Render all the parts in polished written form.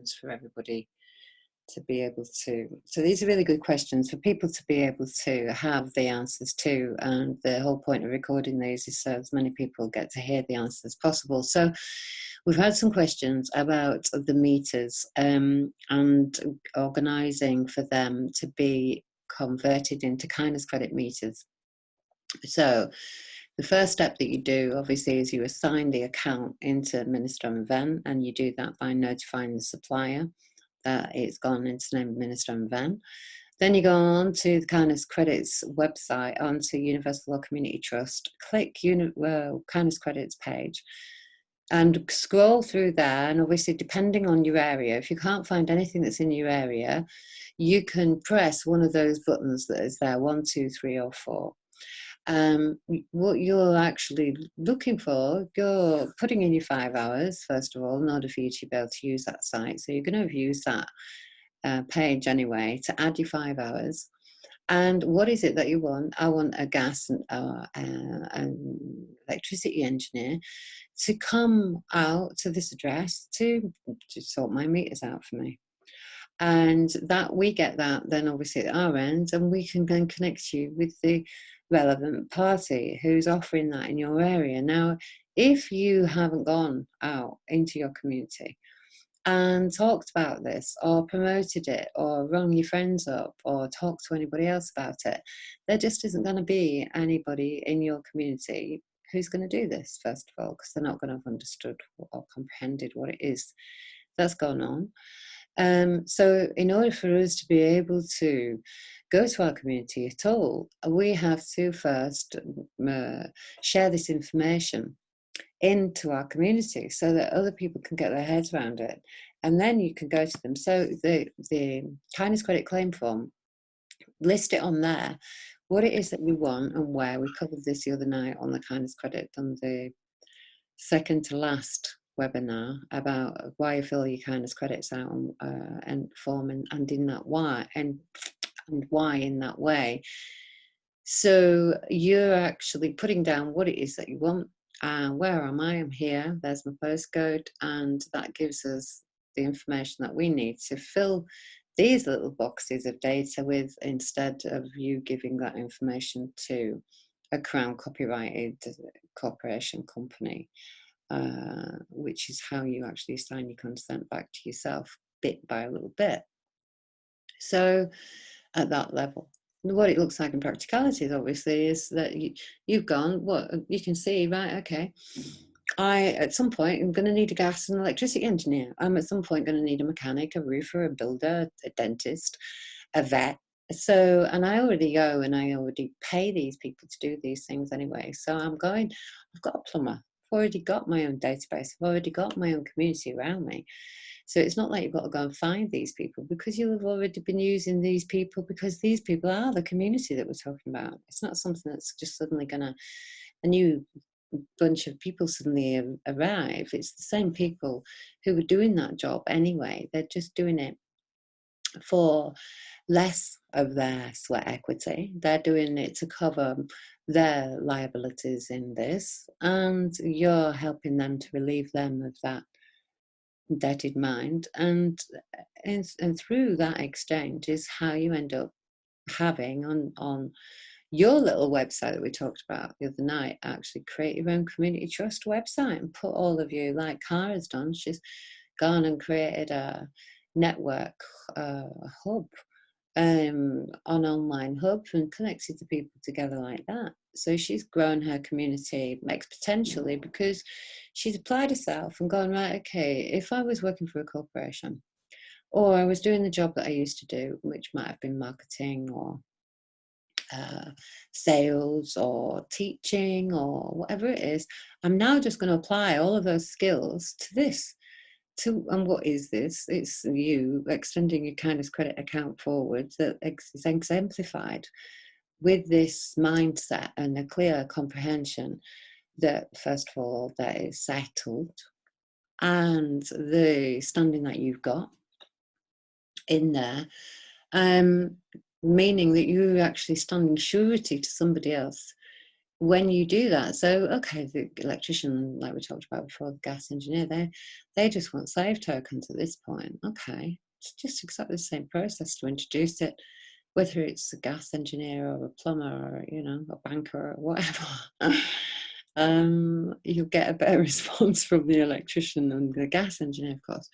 questions for everybody to be able to, so these are really good questions for people to be able to have the answers to, and the whole point of recording these is so as many people get to hear the answers as possible. So we've had some questions about the meters and organising for them to be converted into kindness credit meters. So the first step that you do, obviously, is you assign the account into Minister and Ven, and you do that by notifying the supplier that it's gone into the name of Minister and Ven. Then you go on to the Kindness Credits website, onto Universal Law Community Trust, click Kindness Credits page, and scroll through there. And obviously, depending on your area, if you can't find anything that's in your area, you can press one of those buttons that is there, 1, 2, 3, or 4. What you're actually looking for, you're putting in your 5 hours, first of all, in order for you to be able to use that site. So you're going to use that page anyway to add your 5 hours. And what is it that you want? I want a gas and electricity engineer to come out to this address to sort my meters out for me. And that we get that then obviously at our end, and we can then connect you with the relevant party who's offering that in your area. Now, if you haven't gone out into your community and talked about this or promoted it or rung your friends up or talked to anybody else about it, there just isn't going to be anybody in your community who's going to do this, first of all, because they're not going to have understood or comprehended what it is that's going on. So in order for us to be able to go to our community at all, we have to first share this information into our community so that other people can get their heads around it, and then you can go to them. So the kindness credit claim form, list it on there, what it is that you want and where. We covered this the other night on the kindness credit, on the second to last webinar, about why you fill your kindness credits out and form and in that why and why in that way. So you're actually putting down what it is that you want. Where am I? I'm here. There's my postcode, and that gives us the information that we need to fill these little boxes of data with, instead of you giving that information to a Crown copyrighted corporation company. Which is how you actually sign your consent back to yourself, bit by a little bit. So at that level, what it looks like in practicalities, obviously, is that you've gone, what you can see, right, okay, at some point I'm going to need a gas and electricity engineer. I'm at some point going to need a mechanic, a roofer, a builder, a dentist, a vet. So, and I already go and I already pay these people to do these things anyway. So I've got a plumber. I've already got my own database. I've already got my own community around me. So it's not like you've got to go and find these people, because you'll have already been using these people, because these people are the community that we're talking about. It's not something that's just suddenly going to, a new bunch of people suddenly arrive. It's the same people who were doing that job anyway. They're just doing it for less of their sweat equity. They're doing it to cover their liabilities in this, and you're helping them to relieve them of that indebted mind. And through that exchange is how you end up having on your little website that we talked about the other night, actually create your own community trust website and put all of you, like Cara's done. She's gone and created a network hub, an online hub, and connected the people together like that. So she's grown her community exponentially because she's applied herself and gone, right, okay, if I was working for a corporation, or I was doing the job that I used to do, which might have been marketing or sales or teaching or whatever it is, I'm now just going to apply all of those skills to this. And what is this? It's you extending your kindness credit account forward that is exemplified with this mindset and a clear comprehension that, first of all, that is settled, and the standing that you've got in there, meaning that you're actually standing surety to somebody else when you do that, so okay, the electrician, like we talked about before, the gas engineer, they just want slave tokens at this point. Okay, it's just exactly the same process to introduce it, whether it's a gas engineer or a plumber or a banker or whatever. You'll get a better response from the electrician and the gas engineer, of course,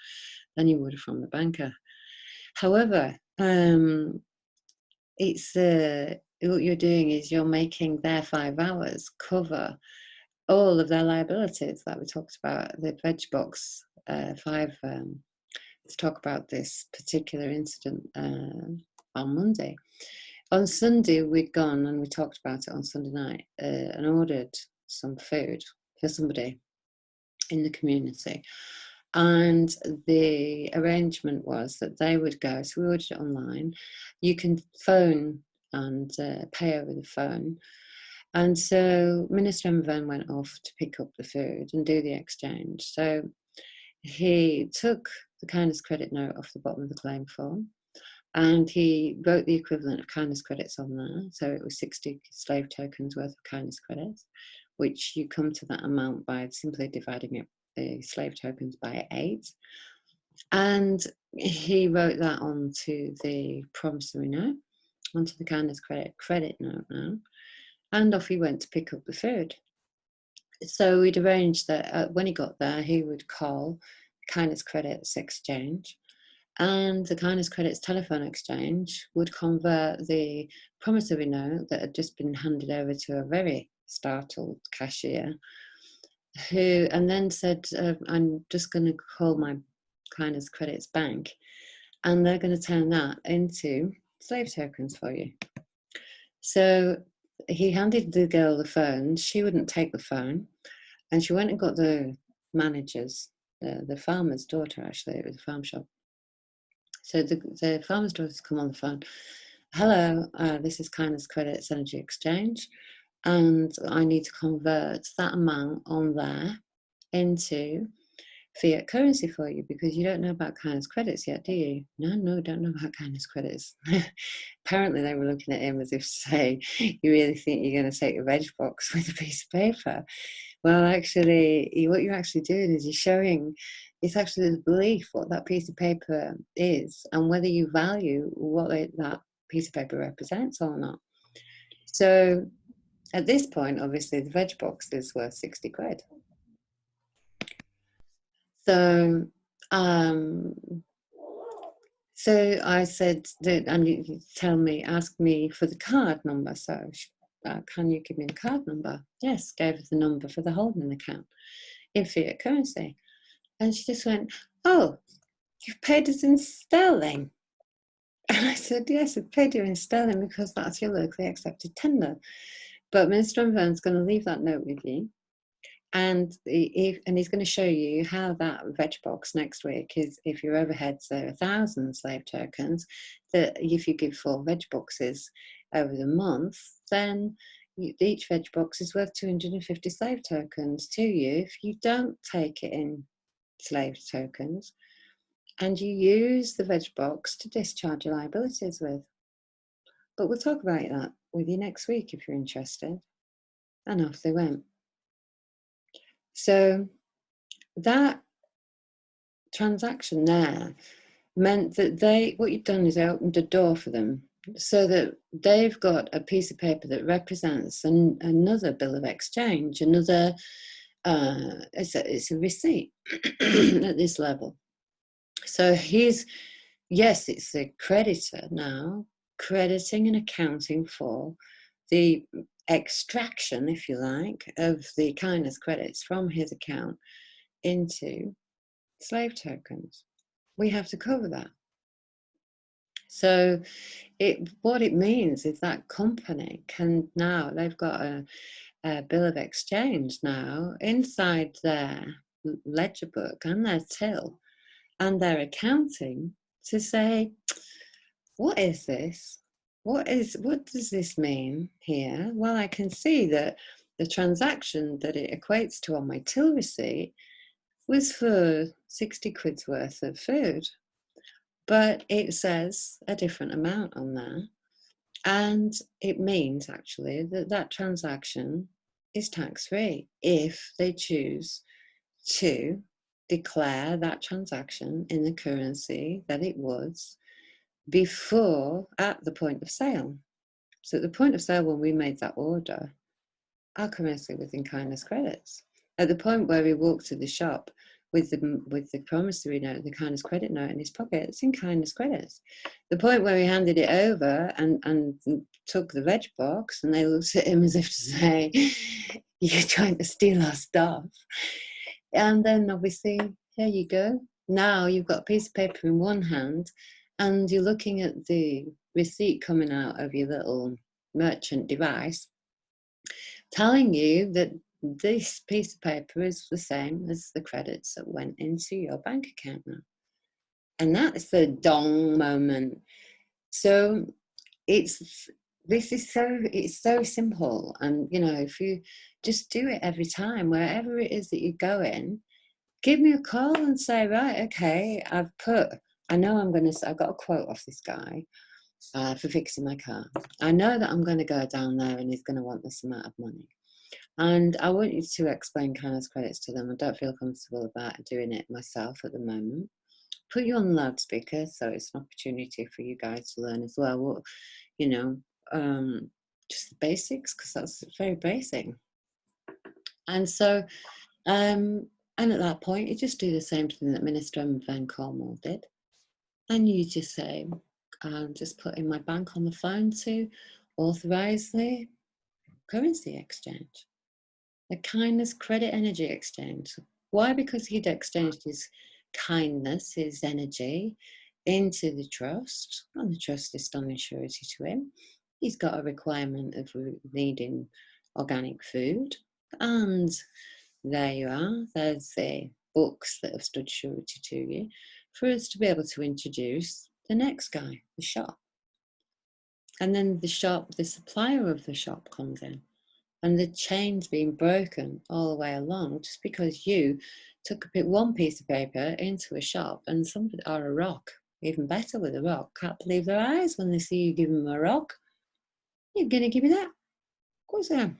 than you would from the banker. However, it's what you're doing is you're making their 5 hours cover all of their liabilities, like we talked about the veg box 5. Let's talk about this particular incident on Monday. On Sunday, we'd gone and we talked about it on Sunday night and ordered some food for somebody in the community. And the arrangement was that they would go, so we ordered it online. You can phone and pay over the phone. And so Minister Emmervan went off to pick up the food and do the exchange. So he took the kindness credit note off the bottom of the claim form and he wrote the equivalent of kindness credits on there. So it was 60 slave tokens worth of kindness credits, which you come to that amount by simply dividing it, the slave tokens, by 8. And he wrote that onto the promissory note, onto the kindness credit note now, and off he went to pick up the food. So we'd arranged that when he got there, he would call kindness credits exchange, and the kindness credits telephone exchange would convert the promissory note that had just been handed over to a very startled cashier, who and then said, I'm just going to call my kindness credits bank and they're going to turn that into slave tokens for you. So he handed the girl the phone. She wouldn't take the phone, and she went and got the managers, the farmer's daughter, actually. It was a farm shop. So the farmer's daughter's come on the phone. Hello, this is Kindness Credits Energy Exchange, and I need to convert that amount on there into fiat currency for you, because you don't know about kindness credits yet, do you? No, don't know about kindness credits. Apparently they were looking at him as if to say, you really think you're going to take a veg box with a piece of paper? Well, actually, what you're actually doing is you're showing it's actually the belief what that piece of paper is and whether you value what that piece of paper represents or not. So at this point, obviously, the veg box is worth 60 quid. So, so I said, and you ask me for the card number. So, can you give me the card number? Yes, gave her the number for the holding account in fiat currency. And she just went, oh, you've paid us in sterling. And I said, yes, I've paid you in sterling because that's your locally accepted tender. But Minister Emmervan's going to leave that note with you. And he's going to show you how that veg box next week is, if your overheads are 1,000 slave tokens, that if you give 4 veg boxes over the month, then each veg box is worth 250 slave tokens to you if you don't take it in slave tokens and you use the veg box to discharge your liabilities with. But we'll talk about that with you next week if you're interested. And off they went. So that transaction there meant that what you've done is opened a door for them so that they've got a piece of paper that represents another bill of exchange, another, it's a receipt at this level. So yes, it's a creditor now, crediting and accounting for the extraction, if you like, of the kindness credits from his account into slave tokens. We have to cover that. So what it means is that company can now, they've got a bill of exchange now inside their ledger book and their till and their accounting to say, what is this? What does this mean here? Well, I can see that the transaction that it equates to on my till receipt was for 60 quid's worth of food, but it says a different amount on there. And it means actually that that transaction is tax-free if they choose to declare that transaction in the currency that it was before at the point of sale. So at the point of sale, when we made that order, our currency was in kindness credits. At the point where we walked to the shop with the promissory note, the kindness credit note in his pocket, it's in kindness credits. The point where he handed it over and took the veg box, and they looked at him as if to say, "You're trying to steal our stuff." And then obviously, here you go. Now you've got a piece of paper in one hand, and you're looking at the receipt coming out of your little merchant device, telling you that this piece of paper is the same as the credits that went into your bank account now. And that's the dong moment. So it's so simple. And if you just do it every time, wherever it is that you're going, give me a call and say, right, okay, I've got a quote off this guy for fixing my car. I know that I'm going to go down there and he's going to want this amount of money. And I want you to explain kindness credits to them. I don't feel comfortable about doing it myself at the moment. Put you on loudspeaker, so it's an opportunity for you guys to learn as well. What, just the basics, because that's very basic. And so, and at that point, you just do the same thing that Minister Van Cornwall did. And you just say, I'm just putting my bank on the phone to authorise the currency exchange, the kindness credit energy exchange. Why? Because he'd exchanged his kindness, his energy, into the trust, and the trust is standing surety to him. He's got a requirement of needing organic food, and there you are. There's the books that have stood surety to you for us to be able to introduce the next guy, the shop. And then the supplier of the shop comes in, and the chain's being broken all the way along just because you took one piece of paper into a shop and somebody, or a rock, even better with a rock, can't believe their eyes when they see you give them a rock. You're going to give me that? Of course I am.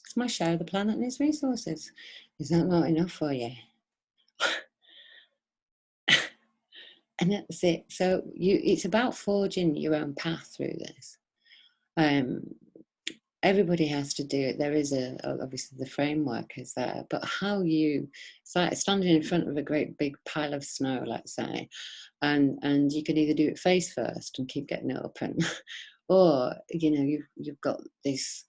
It's my share of the planet and its resources. Is that not enough for you? And that's it. So it's about forging your own path through this. Everybody has to do it. There is obviously the framework is there, but it's like standing in front of a great big pile of snow, let's say, and you can either do it face first and keep getting it open, or you've got this,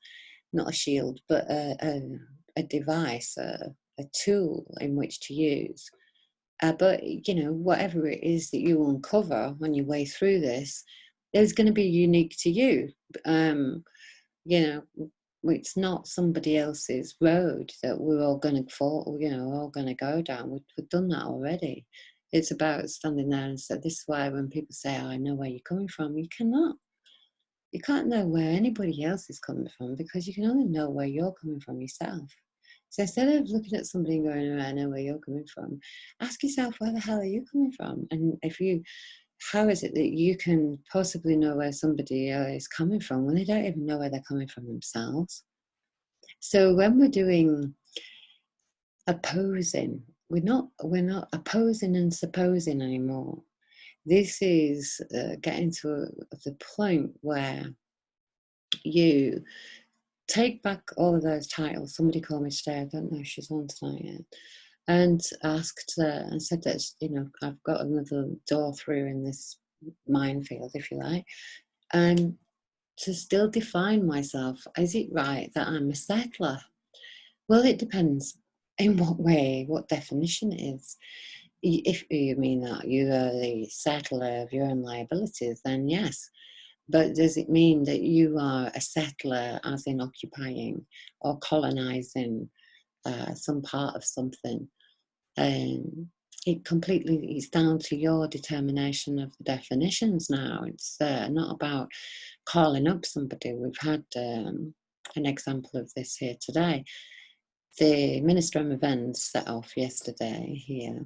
not a shield, but a device, a tool in which to use. But whatever it is that you uncover on your way through this is going to be unique to you. It's not somebody else's road that we're all going to all going to go down. We've done that already. It's about standing there and say, this is why when people say, I know where you're coming from, you cannot. You can't know where anybody else is coming from, because you can only know where you're coming from yourself. So instead of looking at somebody and going, I know where you're coming from, ask yourself, where the hell are you coming from? And how is it that you can possibly know where somebody is coming from when they don't even know where they're coming from themselves? So when we're doing opposing, we're not opposing and supposing anymore. This is getting to the point where you take back all of those titles. Somebody called me today, I don't know if she's on tonight yet, and asked and said that I've got another door through in this minefield, if you like, and to still define myself. Is it right that I'm a settler? Well, it depends in what way, what definition it is. If you mean that you are the settler of your own liabilities, then yes. But does it mean that you are a settler as in occupying or colonizing some part of something? It's down to your determination of the definitions now. It's not about calling up somebody. We've had an example of this here today. The Minister of Events set off yesterday here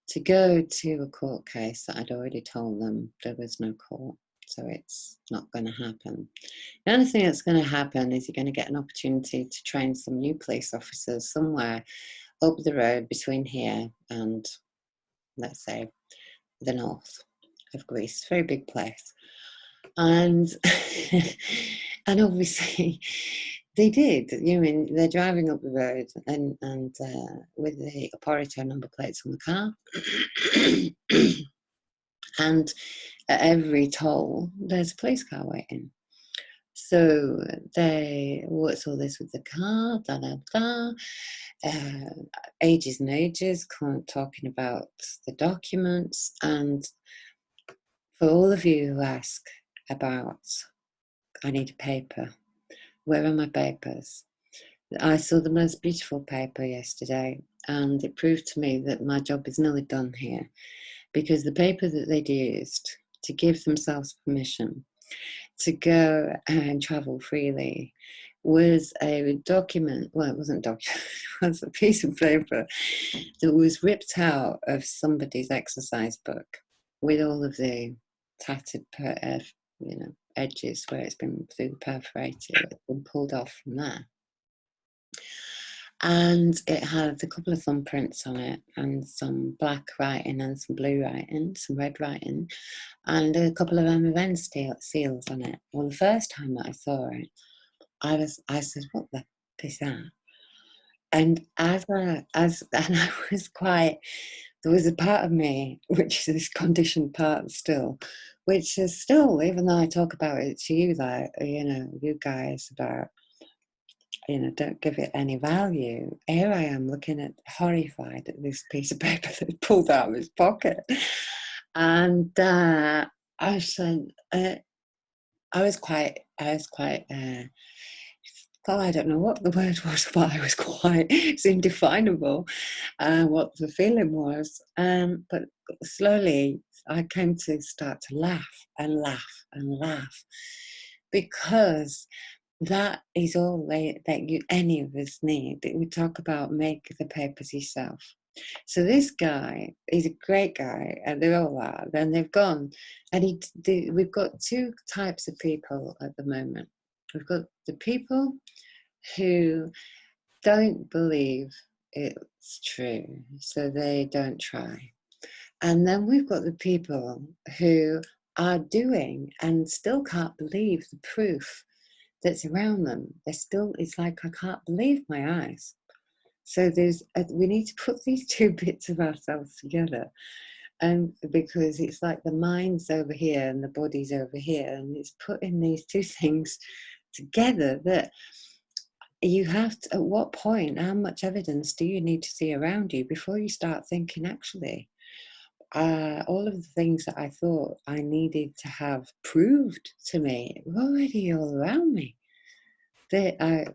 to go to a court case that I'd already told them there was no court. So it's not going to happen. The only thing that's going to happen is you're going to get an opportunity to train some new police officers somewhere up the road between here and, let's say, the north of Greece. Very big place. And and obviously they did. You mean they're driving up the road and with the Operator number plates on the car, and at every toll there's a police car waiting. So they, what's all this with the car? Da da da. Ages and ages, talking about the documents. And for all of you who ask about, I need a paper, where are my papers? I saw the most beautiful paper yesterday, and it proved to me that my job is nearly done here, because the paper that they'd used to give themselves permission to go and travel freely was a document. Well, it wasn't a document, it was a piece of paper that was ripped out of somebody's exercise book with all of the tattered edges where it's been through the perforated, it's been pulled off from there. And it had a couple of thumbprints on it, and some black writing and some blue writing, some red writing, and a couple of MFN seals on it. Well, the first time that I saw it, I said, "What the is that?" And I was quite. There was a part of me, which is this conditioned part still, which is still, even though I talk about it to you, like, you guys, about, don't give it any value. Here I am looking at, horrified at this piece of paper that he pulled out of his pocket. And I said, I was quite, well, I don't know what the word was, but I was quite, it's indefinable what the feeling was. But slowly I came to start to laugh and laugh and laugh, because that is all any of us need. We talk about make the papers yourself. So this guy, he's a great guy, and they all are. Then they've gone, and we've got two types of people at the moment. We've got the people who don't believe it's true, so they don't try. And then we've got the people who are doing and still can't believe the proof that's around them. It's like, I can't believe my eyes. So we need to put these two bits of ourselves together, and because it's like the mind's over here and the body's over here, and it's putting these two things together that you have to, at what point, how much evidence do you need to see around you before you start thinking, actually, all of the things that I thought I needed to have proved to me were already all around me.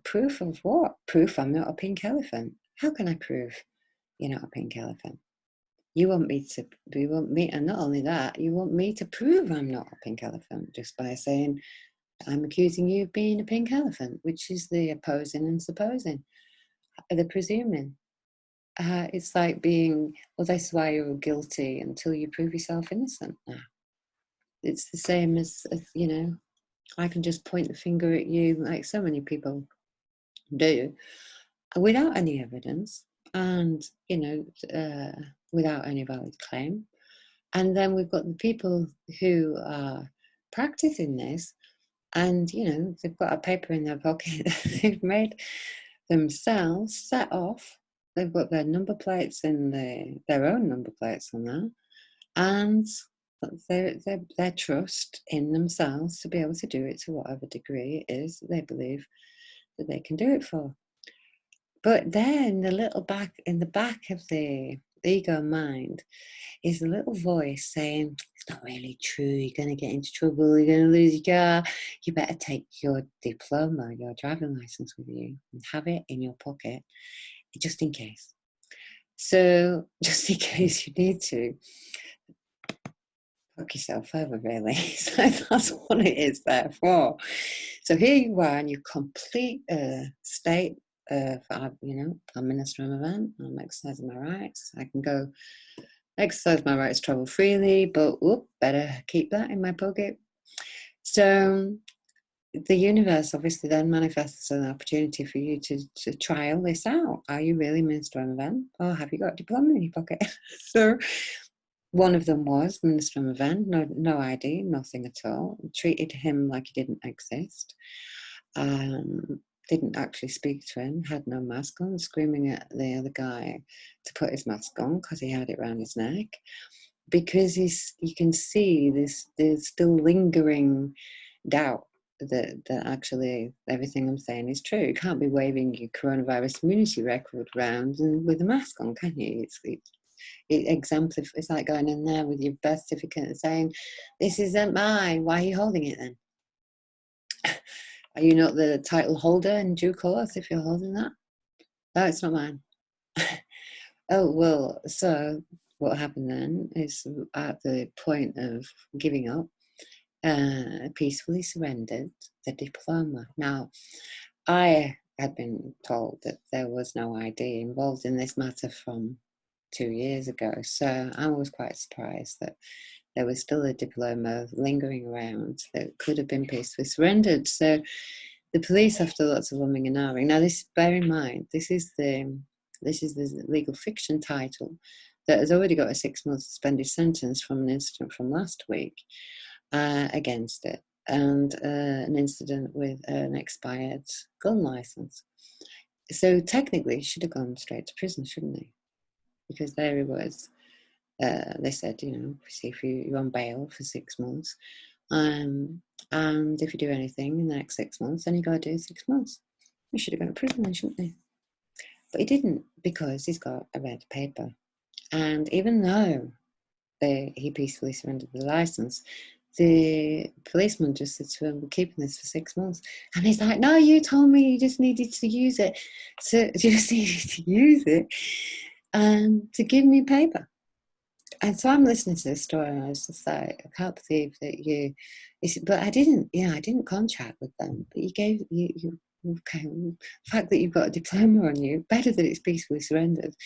Proof of what? Proof I'm not a pink elephant. How can I prove you're not a pink elephant? You want me, and not only that, you want me to prove I'm not a pink elephant just by saying, I'm accusing you of being a pink elephant, which is the opposing and supposing, the presuming. It's like being, well, that's why you're guilty until you prove yourself innocent now. It's the same as, I can just point the finger at you like so many people do without any evidence and, without any valid claim. And then we've got the people who are practicing this, and, they've got a paper in their pocket they've made themselves, set off. They've got their number plates and their own number plates on there, and their trust in themselves to be able to do it to whatever degree it is that they believe that they can do it for. But then in the back of the ego mind is a little voice saying, it's not really true, you're going to get into trouble, you're going to lose your car, you better take your diploma, your driving license with you and have it in your pocket just in case. So just in case you need to fuck yourself over, really. So that's what it is there for. So here you are in your complete state of, I'm Minister of Event, I'm exercising my rights, I can go exercise my rights, travel freely, but better keep that in my pocket. So the universe obviously then manifests an opportunity for you to trial this out. Are you really Minister Van, or have you got a diploma in your pocket? So one of them was Minister Van, no ID, nothing at all. Treated him like he didn't exist. Didn't actually speak to him, had no mask on, screaming at the other guy to put his mask on because he had it around his neck. Because you can see there's still lingering doubt that actually everything I'm saying is true. You can't be waving your coronavirus immunity record around and with a mask on, can you? It's like going in there with your birth certificate and saying, "This isn't mine. Why are you holding it then? Are you not the title holder in due course if you're holding that?" "No, it's not mine." Oh, well, so what happened then is at the point of giving up, peacefully surrendered the diploma. Now, I had been told that there was no ID involved in this matter from 2 years ago, so I was quite surprised that there was still a diploma lingering around that could have been peacefully surrendered. So the police, after lots of umming and ahhing, now this, bear in mind, this is the legal fiction title that has already got a 6-month suspended sentence from an incident from last week against it, and an incident with an expired gun license. So technically, he should have gone straight to prison, shouldn't he? Because there he was. They said, if you're on bail for 6 months, and if you do anything in the next 6 months, then you got to do 6 months. He should have gone to prison then, shouldn't he? But he didn't, because he's got a red paper. And even though he peacefully surrendered the license, the policeman just said to him, "We're keeping this for 6 months." And he's like, "No, you told me you just needed to use it. So you just needed to use it to give me paper." And so I'm listening to this story, and I was just like, "I can't believe that you." But I didn't contract with them. But you gave you okay. The fact that you've got a diploma on you, better that it's peacefully surrendered.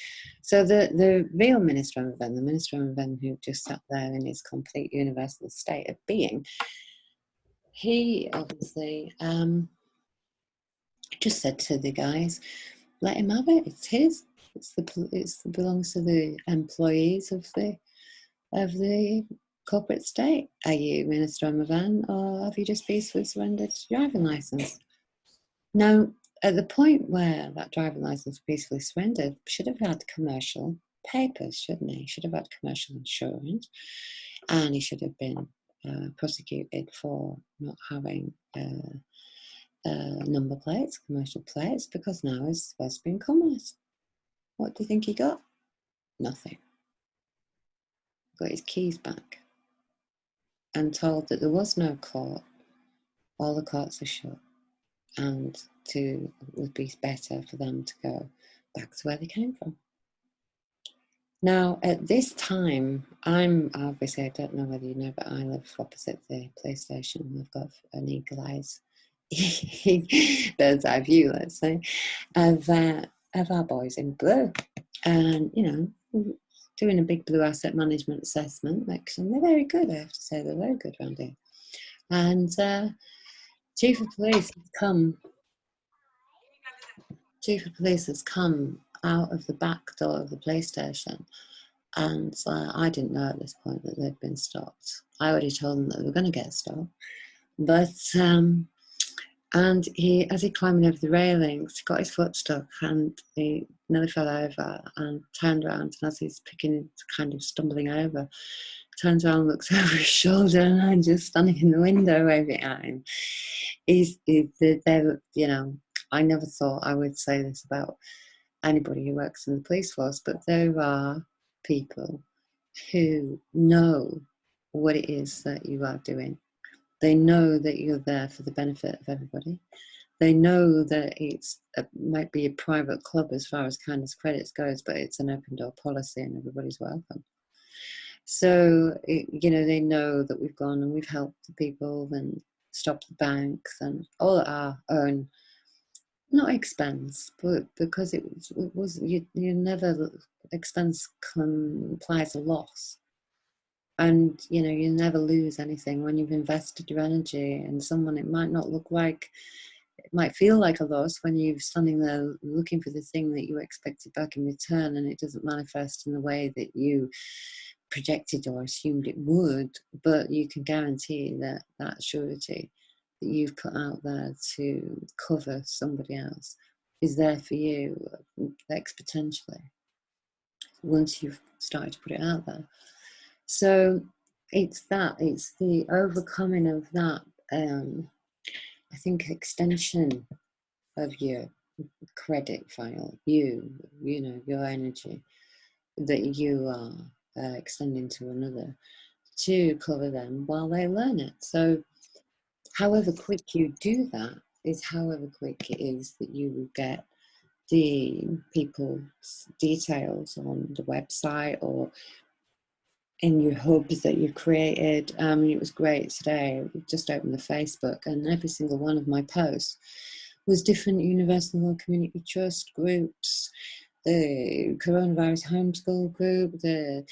So the real Minister of Ven, the Minister of Ven who just sat there in his complete universal state of being, he obviously just said to the guys, "Let him have it. It's his. It belongs to the employees of the corporate state. Are you Minister of Van, or have you just peacefully surrendered your driving license?" Now, at the point where that driving license peacefully surrendered, should have had commercial papers, shouldn't he? Should have had commercial insurance, and he should have been prosecuted for not having number plates, commercial plates, because now he's supposed to be in commerce. What do you think he got? Nothing. Got his keys back and told that there was no court. All the courts are shut, and it would be better for them to go back to where they came from. Now, at this time, I'm obviously, I don't know whether you know, but I live opposite the police station. I've got an eagle eyes, bird's eye view, let's say, of our boys in blue. And, doing a big blue asset management assessment, and they're very good, I have to say, they're very good around here. And Chief of Police has come out of the back door of the police station, and I didn't know at this point that they'd been stopped. I already told them that they were going to get stopped, but and he, as he climbing over the railings, he got his foot stuck and he nearly fell over and turned around, and as he's kind of stumbling over, turns around, looks over his shoulder, and I'm just standing in the window waving at him. I never thought I would say this about anybody who works in the police force, but there are people who know what it is that you are doing. They know that you're there for the benefit of everybody. They know that it might be a private club as far as kindness credits goes, but it's an open door policy and everybody's welcome. So, they know that we've gone and we've helped the people and stopped the banks and all at our own, not expense, but because it was you never, expense implies a loss. And you never lose anything when you've invested your energy in someone. It might not look like, it might feel like a loss when you're standing there looking for the thing that you expected back in return, and it doesn't manifest in the way that you projected or assumed it would. But you can guarantee that that surety that you've put out there to cover somebody else is there for you exponentially once you've started to put it out there. So it's the overcoming of that, I think, extension of your credit file, your energy that you are extending to another to cover them while they learn it. So however quick you do that is however quick it is that you will get the people's details on the website or in your hubs that you've created. It was great today. We just opened the Facebook, and every single one of my posts was different Universal Law Community Trust groups, the coronavirus homeschool group, the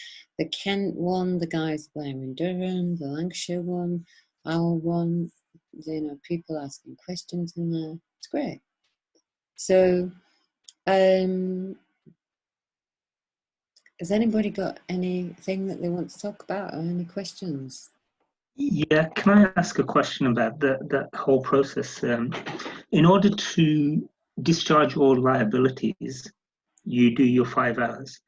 Kent one, the guys blaming Durham, the Lancashire one, our one. People asking questions in there. It's great. So, has anybody got anything that they want to talk about or any questions? Yeah, can I ask a question about that whole process? In order to discharge all liabilities, you do your 5 hours.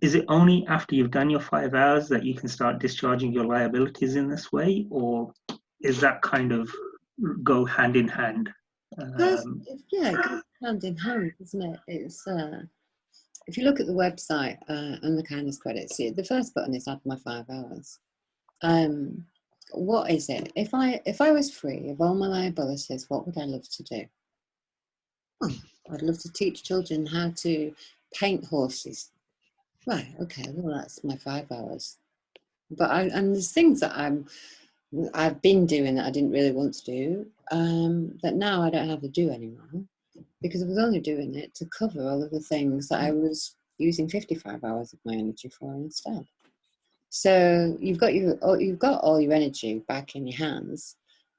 Is it only after you've done your 5 hours that you can start discharging your liabilities in this way, or is that kind of go hand in hand? Yeah, it goes hand in hand, doesn't it? It's if you look at the website and the kindness credits, see, the first button is add my 5 hours. What is it? If I was free of all my liabilities, what would I love to do? Well, I'd love to teach children how to paint horses. Right, okay, well that's my 5 hours. But and there's things that I've been doing that I didn't really want to do, that now I don't have to do anymore, because I was only doing it to cover all of the things that I was using 55 hours of my energy for instead. So you've got all your energy back in your hands,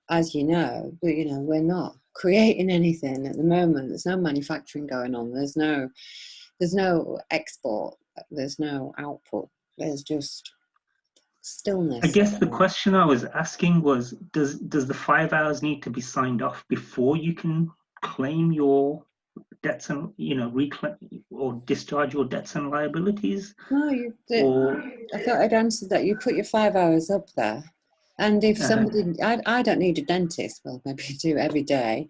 as you know. But we're not creating anything at the moment. There's no manufacturing going on. There's no export. There's no output. There's just I stillness. guess the question I was asking was, does the 5 hours need to be signed off before you can claim your debts and reclaim or discharge your debts and liabilities? No, Or I thought I'd answered that. You put your 5 hours up there, and if somebody, I don't need a dentist. Well, maybe I do every day,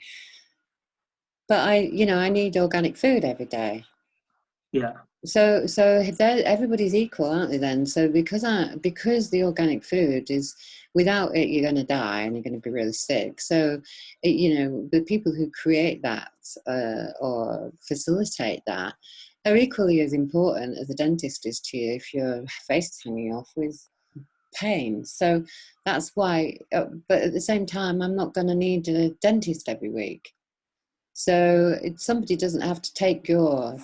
but I need organic food every day. yeah, So everybody's equal, aren't they then? So because the organic food is, without it you're going to die and you're going to be really sick. So the people who create that or facilitate that are equally as important as a dentist is to you if your face is hanging off with pain. So that's why. But at the same time, I'm not going to need a dentist every week. So somebody doesn't have to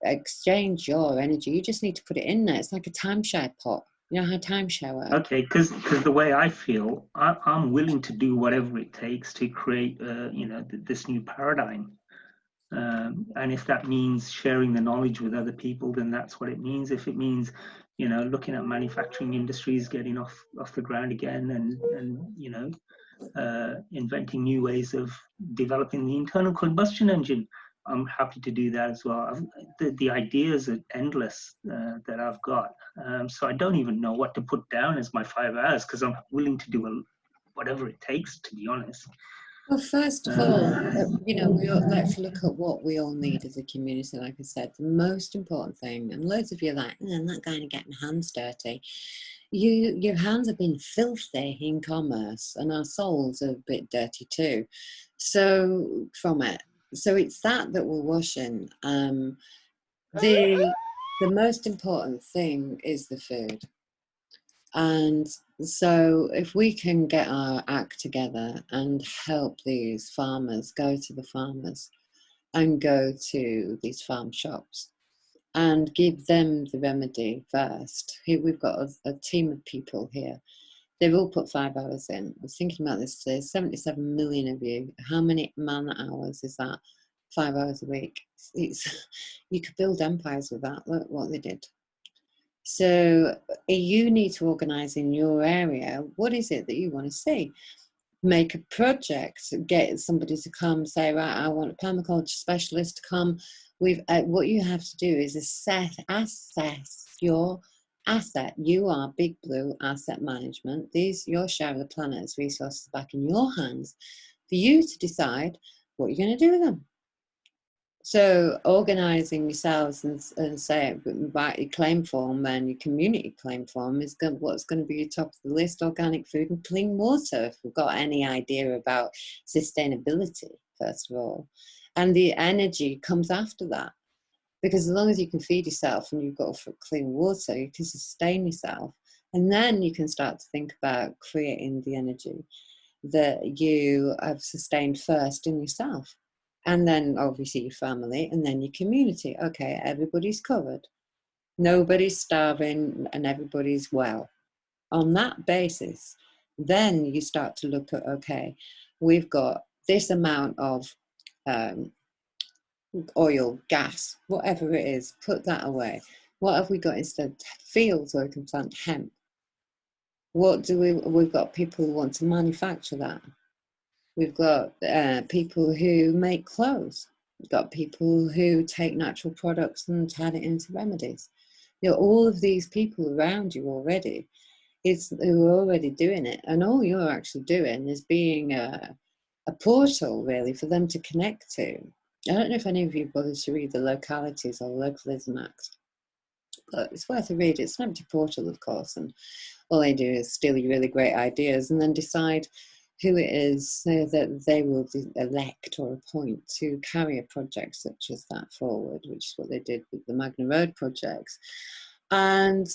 exchange your energy. You just need to put it in there. It's like a timeshare pot. You know how timeshare works? okay, because the way I feel, I'm willing to do whatever it takes to create this new paradigm. And if that means sharing the knowledge with other people, then that's what it means. If it means looking at manufacturing industries getting off the ground again, and inventing new ways of developing the internal combustion engine, I'm happy to do that as well. The ideas are endless that I've got. So I don't even know what to put down as my 5 hours, because I'm willing to do whatever it takes, to be honest. Well, first of all, let's look at what we all need as a community. Like I said, the most important thing, and loads of you are like, I'm not going to get my hands dirty. Your hands have been filthy in commerce, and our souls are a bit dirty too. So from it, so it's that we're washing. The most important thing is the food. And so if we can get our act together and help these farmers, go to the farmers and go to these farm shops and give them the remedy first. Here we've got a team of people here. They've all put 5 hours in. I was thinking about this today. 77 million of you. How many man hours is that? 5 hours a week. You could build empires with that. Look what they did. So you need to organise in your area. What is it that you want to see? Make a project, get somebody to come, say, right, I want a permaculture specialist to come. What you have to do is assess your asset. You are Big Blue Asset Management. Your share of the planet's resources back in your hands for you to decide what you're going to do with them. So organising yourselves and say, write your claim form and your community claim form is what's going to be your top of the list: organic food and clean water, if we've got any idea about sustainability, first of all. And the energy comes after that. Because as long as you can feed yourself and you've got clean water, you can sustain yourself. And then you can start to think about creating the energy that you have sustained first in yourself. And then obviously your family, and then your community. Okay, everybody's covered. Nobody's starving and everybody's well. On that basis, then you start to look at, okay, we've got this amount of oil, gas, whatever it is, put that away. What have we got instead? Fields where we can plant hemp. We've got people who want to manufacture that. We've got people who make clothes. We've got people who take natural products and turn it into remedies. All of these people around you already, who are already doing it. And all you're actually doing is being a portal, really, for them to connect to. I don't know if any of you bothered to read the Localities or Localism Act, but it's worth a read. It's an empty portal, of course, and all they do is steal your really great ideas and then decide who it is that they will elect or appoint to carry a project such as that forward, which is what they did with the Magna Road projects, and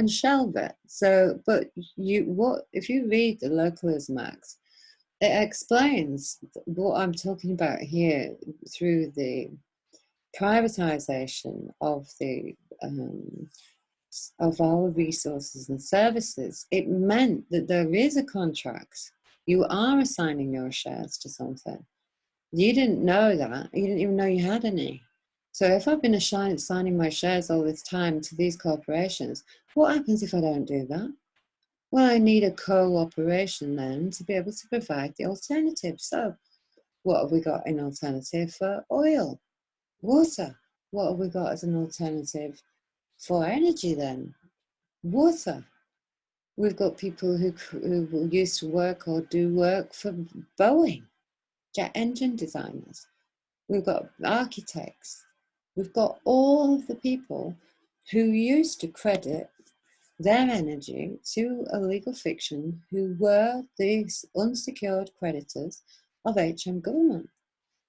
shelve it. So, but if you read the Localism Act, it explains what I'm talking about here through the privatization of our resources and services. It meant that there is a contract. You are assigning your shares to something. You didn't know that. You didn't even know you had any. So if I've been assigning my shares all this time to these corporations, what happens if I don't do that? Well, I need a cooperation then to be able to provide the alternative. So what have we got in alternative for oil? Water. What have we got as an alternative for energy then? Water. We've got people who used to work or do work for Boeing, jet engine designers. We've got architects. We've got all of the people who used to credit their energy to a legal fiction, who were these unsecured creditors of HM government.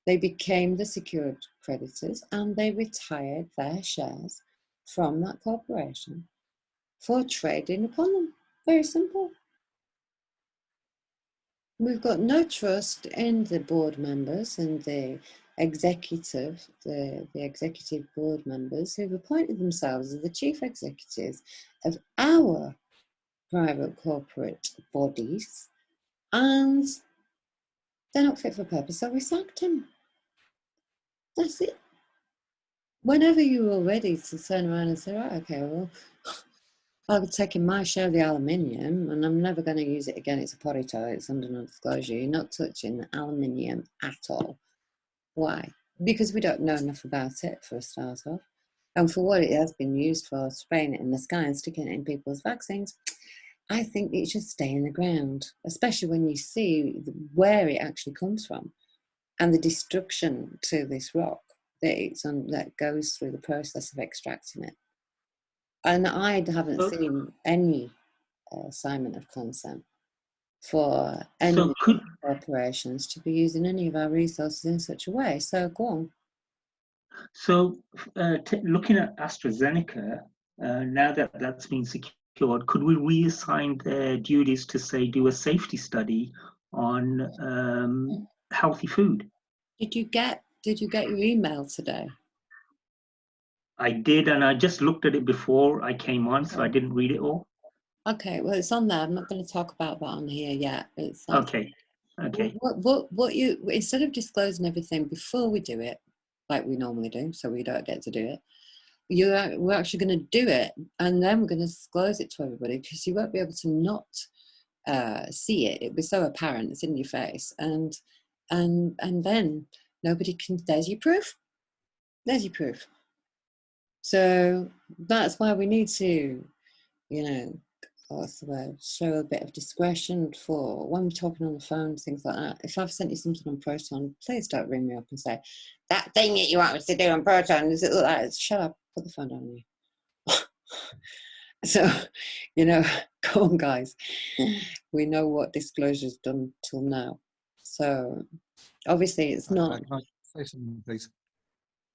They became the secured creditors and they retired their shares from that corporation for trading upon them. Very simple. We've got no trust in the board members and the executive board members who've appointed themselves as the chief executives of our private corporate bodies, and they're not fit for purpose, so we sacked him. That's it. Whenever you were ready to turn around and say, right, okay, well, I've taken my share of the aluminium and I'm never going to use it again. It's a potty it's under non-disclosure. You're not touching the aluminium at all. Why? Because we don't know enough about it, for a start off. And for what it has been used for, spraying it in the sky and sticking it in people's vaccines, I think it should stay in the ground, especially when you see where it actually comes from and the destruction to this rock that goes through the process of extracting it. And I haven't seen any assignment of consent for any corporations to be using any of our resources in such a way. So go on. So looking at AstraZeneca, now that that's been secured, could we reassign their duties to, say, do a safety study on healthy food? Did you get your email today? I did, and I just looked at it before I came on, so I didn't read it all. Okay, well, it's on there. I'm not going to talk about that on here yet. It's Okay. Okay. what you, instead of disclosing everything before we do it, like we normally do, so we don't get to do it, we're actually going to do it, and then we're going to disclose it to everybody, because you won't be able to not see it. It'll be so apparent. It's in your face, and then nobody can. There's your proof. There's your proof. So that's why we need to, you know, what's the word, show a bit of discretion for when we're talking on the phone, things like that. If I've sent you something on Proton, please don't ring me up and say, that thing that you want me to do on Proton, does it look like it? Shut up, put the phone down on you. So, you know, go on, guys. We know what disclosure's done till now. So, obviously, it's not. Can I say something, please?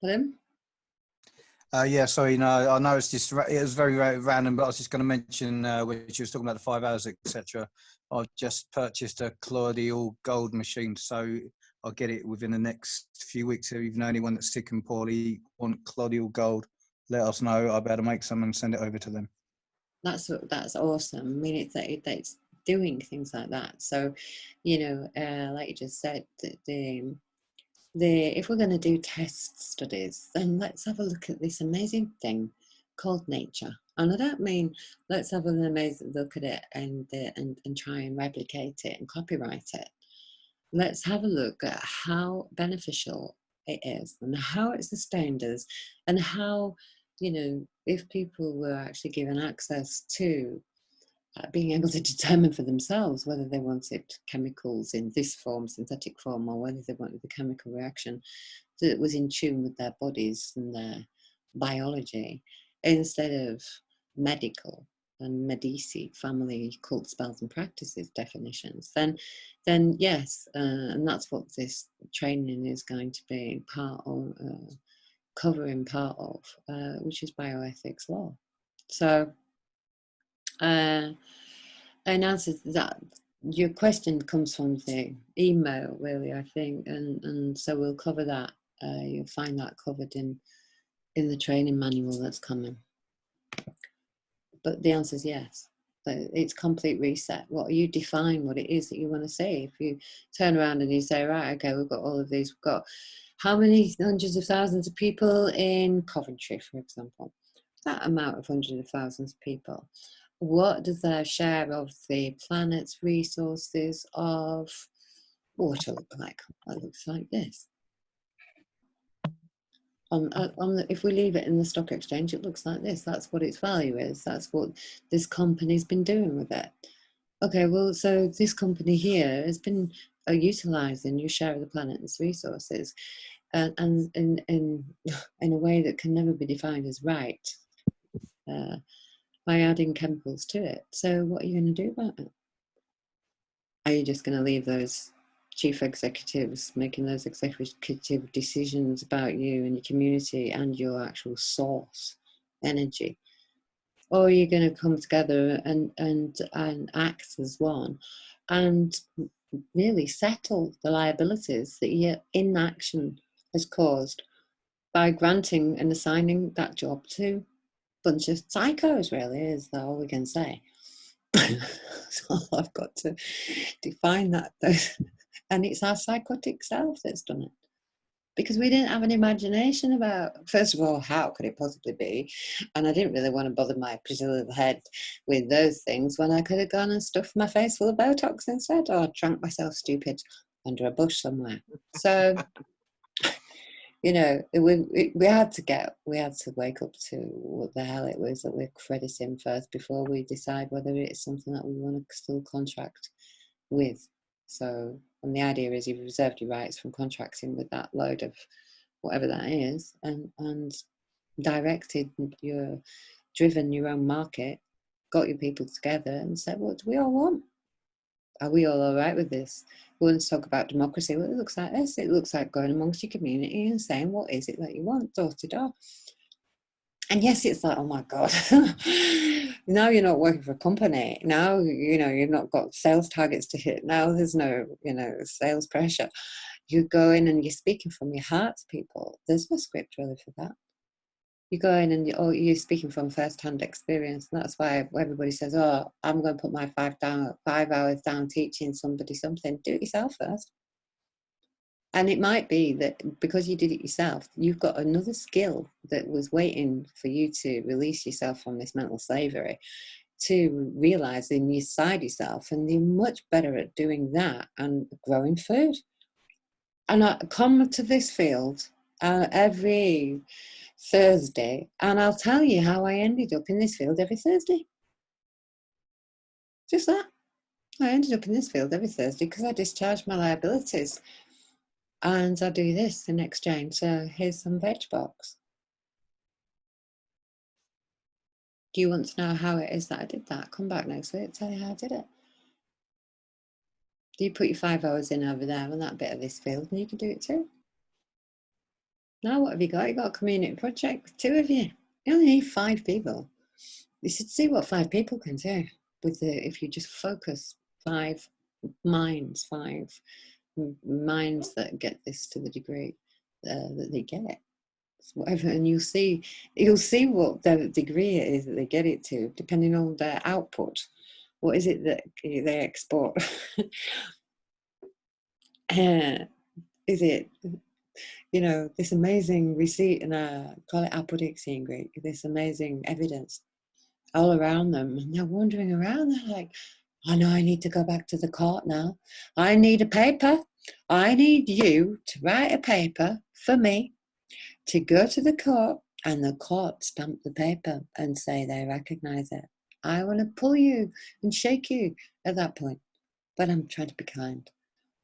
Pardon? Yeah, sorry, no, I know it's just, it was very, very random, but I was just going to mention, when you was talking about the 5 hours, etc. I've just purchased a colloidal gold machine, so I'll get it within the next few weeks. If you know anyone that's sick and poorly, want colloidal gold, let us know. I'll be able to make some and send it over to them. That's awesome. I mean, it's doing things like that. So, you know, like you just said, if we're going to do test studies, then let's have a look at this amazing thing called nature. And I don't mean let's have an amazing look at it and try and replicate it and copyright it. Let's have a look at how beneficial it is and how it sustained us, and how, you know, if people were actually given access to being able to determine for themselves whether they wanted chemicals in this form, synthetic form, or whether they wanted the chemical reaction that was in tune with their bodies and their biology, instead of medical and medici, family cult spells and practices definitions, then yes, and that's what this training is going to be part of, covering part of, which is bioethics law. So, in answer to that, your question comes from the email, really, I think, and so we'll cover that. You'll find that covered in the training manual that's coming. But the answer is yes. It's complete reset. What you define what it is that you want to say. If you turn around and you say, right, okay, we've got all of these. We've got how many hundreds of thousands of people in Coventry, for example. That amount of hundreds of thousands of people. What does their share of the planet's resources of water look like? It looks like this. If we leave it in the stock exchange, it looks like this. That's what its value is. That's what this company's been doing with it. Okay, well, so this company here has been utilising your share of the planet's resources, and in a way that can never be defined as right, by adding chemicals to it. So what are you going to do about it? Are you just going to leave those chief executives making those executive decisions about you and your community and your actual source energy? Or are you going to come together and act as one and really settle the liabilities that your inaction has caused by granting and assigning that job to a bunch of psychos, really, is that all we can say? So I've got to define that. And it's our psychotic self that's done it. Because we didn't have an imagination about, first of all, how could it possibly be? And I didn't really want to bother my pretty little head with those things when I could have gone and stuffed my face full of Botox instead, or drank myself stupid under a bush somewhere. So, you know, we had to wake up to what the hell it was that we're crediting first before we decide whether it's something that we want to still contract with. So, and the idea is you've reserved your rights from contracting with that load of whatever that is, and driven your own market, got your people together and said, what do we all want? Are we all right with this? We want to talk about democracy. Well, it looks like this. It looks like going amongst your community and saying, what is it that you want, door to door? And yes, it's like, oh my God, now you're not working for a company. Now, you know, you've not got sales targets to hit. Now there's no, you know, sales pressure. You go in and you're speaking from your heart to people. There's no script really for that. You go in and you're speaking from first-hand experience. And that's why everybody says, oh, I'm going to put my 5 hours down teaching somebody something. Do it yourself first. And it might be that because you did it yourself, you've got another skill that was waiting for you to release yourself from this mental slavery, to realize inside yourself. And you're much better at doing that and growing food. And I come to this field every Thursday, and I'll tell you how I ended up in this field every Thursday. Just that. I ended up in this field every Thursday because I discharged my liabilities. And I do this in exchange. So here's some veg box. Do you want to know how it is that I did that? Come back next week, tell you how I did it. Do you put your 5 hours in over there on that bit of this field, and you can do it too. Now what have you got? You've got a community project with 2 of you. You only need 5 people. You should see what 5 people can do with if you just focus 5 minds, 5 minds that get this to the degree that they get it. Whatever, and you'll see what the degree it is that they get it to, depending on their output. What is it that they export? Is it, this amazing receipt, and call it apodixy in Greek, this amazing evidence all around them, and they're wandering around, they're like, I know I need to go back to the court now. I need a paper. I need you to write a paper for me to go to the court, and the court stamp the paper and say they recognize it. I want to pull you and shake you at that point, but I'm trying to be kind.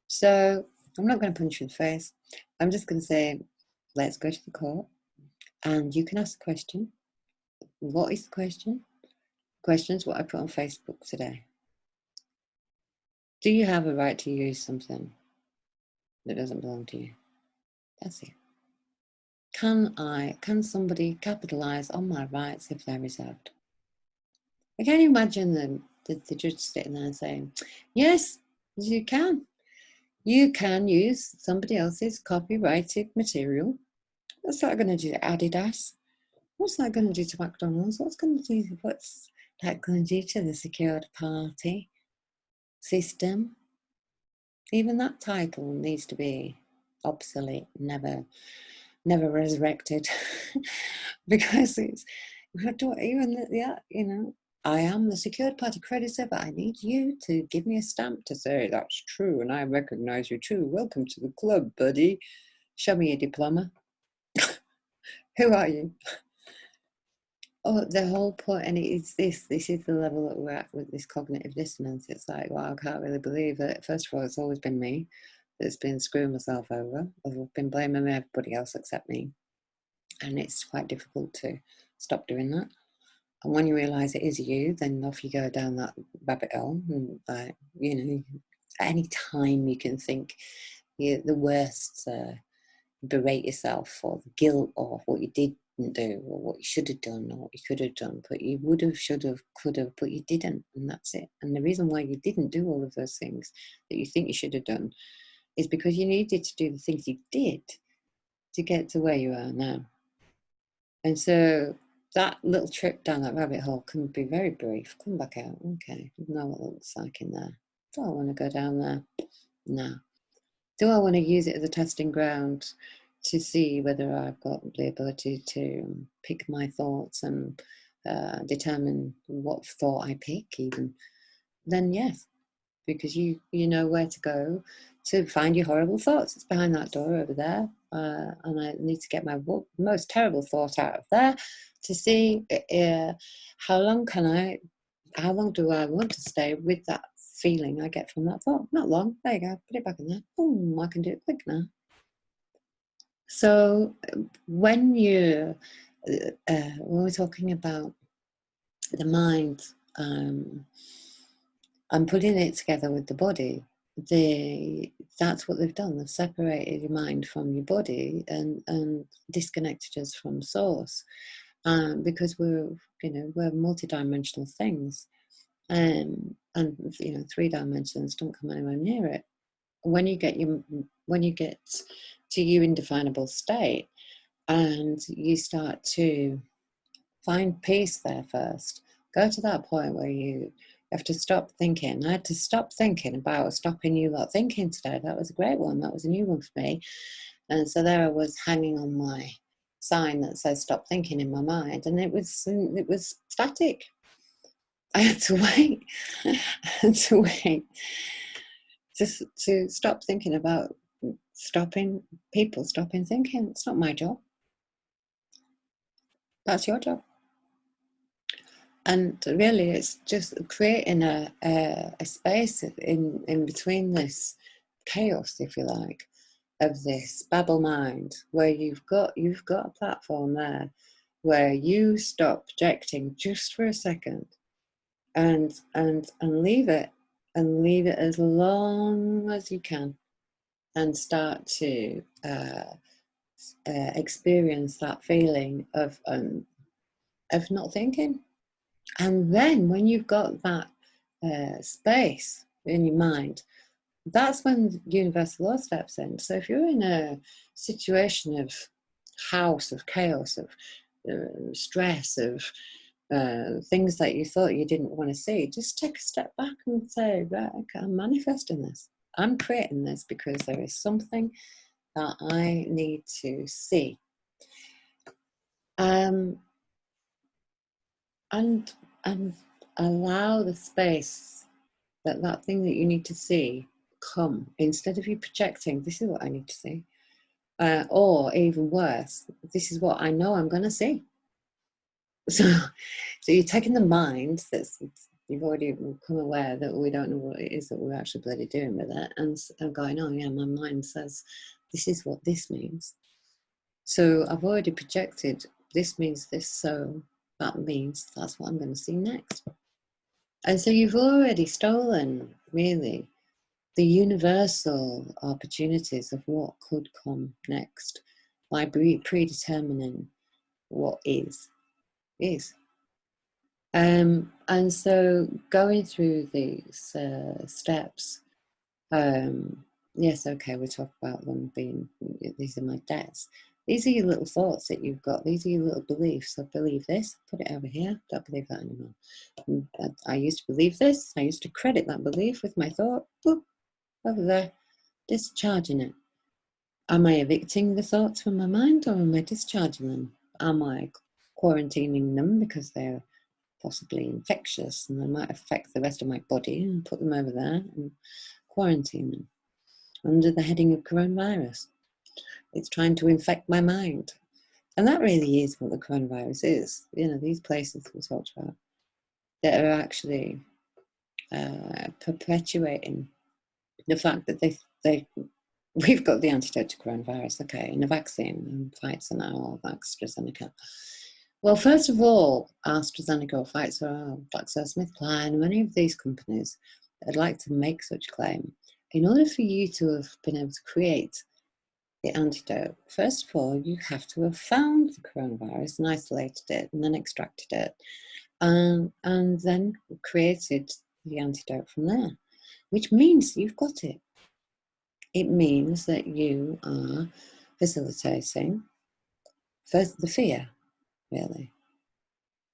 So I'm not going to punch you in the face. I'm just going to say, let's go to the court, and you can ask a question. What is the question? The question is what I put on Facebook today. Do you have a right to use something that doesn't belong to you? That's it. Can somebody capitalize on my rights if they're reserved? I can't imagine the judge sitting there saying, yes, you can. You can use somebody else's copyrighted material. What's that going to do to Adidas? What's that going to do to McDonald's? What's that going to do to the secured party system? Even that title needs to be obsolete, never resurrected, because I am the secured party creditor, but I need you to give me a stamp to say that's true and I recognize you too. Welcome to the club, buddy. Show me your diploma. Who are you? Oh, the whole point, and this is the level that we're at with this cognitive dissonance. It's like, wow, I can't really believe that. First of all, it's always been me that's been screwing myself over. I've been blaming everybody else except me. And it's quite difficult to stop doing that. And when you realise it is you, then off you go down that rabbit hole. And any time you can think the worst, berate yourself for the guilt of what you didn't do, or what you should have done, or what you could have done, but you would have, should have, could have, but you didn't, and that's it. And the reason why you didn't do all of those things that you think you should have done is because you needed to do the things you did to get to where you are now. And so that little trip down that rabbit hole can be very brief. Come back out. Okay, know what it looks like in there. Do I want to go down there? No. Do I want to use it as a testing ground to see whether I've got the ability to pick my thoughts and determine what thought I pick even? Then yes, because you know where to go to find your horrible thoughts. It's behind that door over there. And I need to get my most terrible thought out of there to see how long do I want to stay with that feeling I get from that thought. Not long. There you go. Put it back in there. Boom, I can do it quick now. So when we're talking about the mind, I'm putting it together with the body. That's what they've done. They've separated your mind from your body and disconnected us from source, because we're multidimensional things, and 3 dimensions don't come anywhere near it. When you get to your indefinable state, And you start to find peace there first. Go to that point where you have to stop thinking. I had to stop thinking about stopping you lot thinking today. That was a great one. That was a new one for me. And so there I was hanging on my sign that says stop thinking in my mind, and it was static. I had to wait. I had to wait just to stop thinking about stopping thinking. It's not my job. That's your job. And really, it's just creating a space in between this chaos, if you like, of this babble mind, where you've got a platform there where you stop projecting just for a second, and leave it, as long as you can, and start to experience that feeling of not thinking. And then when you've got that space in your mind, that's when universal law steps in. So if you're in a situation of chaos, of stress, of things that you thought you didn't want to see, just take a step back and say, right, okay, I'm manifesting this. I'm creating this because there is something that I need to see. And allow the space that thing that you need to see come, instead of you projecting, this is what I need to see. Or even worse, this is what I know I'm going to see. So you're taking the mind you've already become aware that we don't know what it is that we're actually bloody doing with it, and going, oh yeah, my mind says this is what this means. So I've already projected, this means this, so that means that's what I'm going to see next. And so you've already stolen, really, the universal opportunities of what could come next by predetermining what is. And so going through these steps, yes, okay, we talk about them being, these are my debts. These are your little thoughts that you've got. These are your little beliefs. I believe this, put it over here, don't believe that anymore. I used to believe this. I used to credit that belief with my thought. Boop, over there, discharging it. Am I evicting the thoughts from my mind, or am I discharging them? Am I quarantining them because they're possibly infectious and they might affect the rest of my body, and put them over there and quarantine them under the heading of coronavirus? It's trying to infect my mind. And that really is what the coronavirus is. You know, these places we talked about that are actually perpetuating the fact that we've got the antidote to coronavirus, okay, and a vaccine, and Pfizer now, or AstraZeneca. Well, first of all, AstraZeneca or Pfizer or GlaxoSmithKline, many of these companies that would like to make such claim, in order for you to have been able to create the antidote, first of all, you have to have found the coronavirus and isolated it and then extracted it, and then created the antidote from there, which means you've got it. It means that you are facilitating first the fear, really.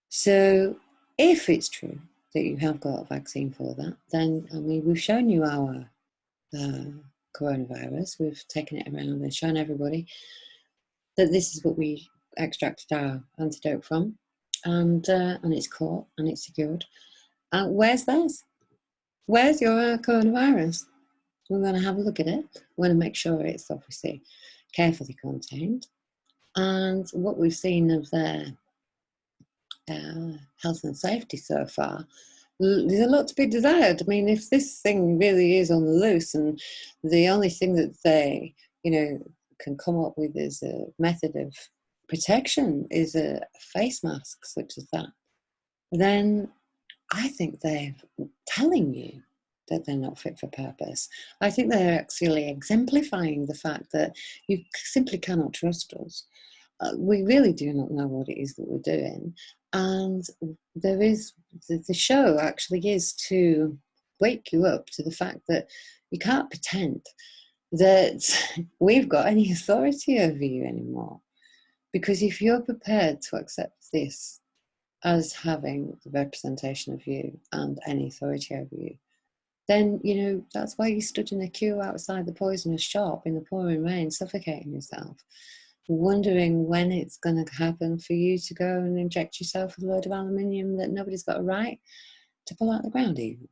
So if it's true that you have got a vaccine for that, then, I mean, we've shown you our coronavirus, we've taken it around and shown everybody that this is what we extracted our antidote from, and it's caught and it's secured. Where's theirs? Where's your coronavirus? We're going to have a look at it. We're going to make sure it's obviously carefully contained. And what we've seen of their health and safety so far, there's a lot to be desired. I mean, if this thing really is on the loose, and the only thing that they, can come up with is a method of protection is a face mask such as that, then I think they're telling you that they're not fit for purpose. I think they're actually exemplifying the fact that you simply cannot trust us. We really do not know what it is that we're doing. And there is, the show actually is to wake you up to the fact that you can't pretend that we've got any authority over you anymore. Because if you're prepared to accept this as having the representation of you and any authority over you, then, you know, that's why you stood in a queue outside the poisonous shop in the pouring rain, suffocating yourself, wondering when it's going to happen for you to go and inject yourself with a load of aluminium that nobody's got a right to pull out the ground even.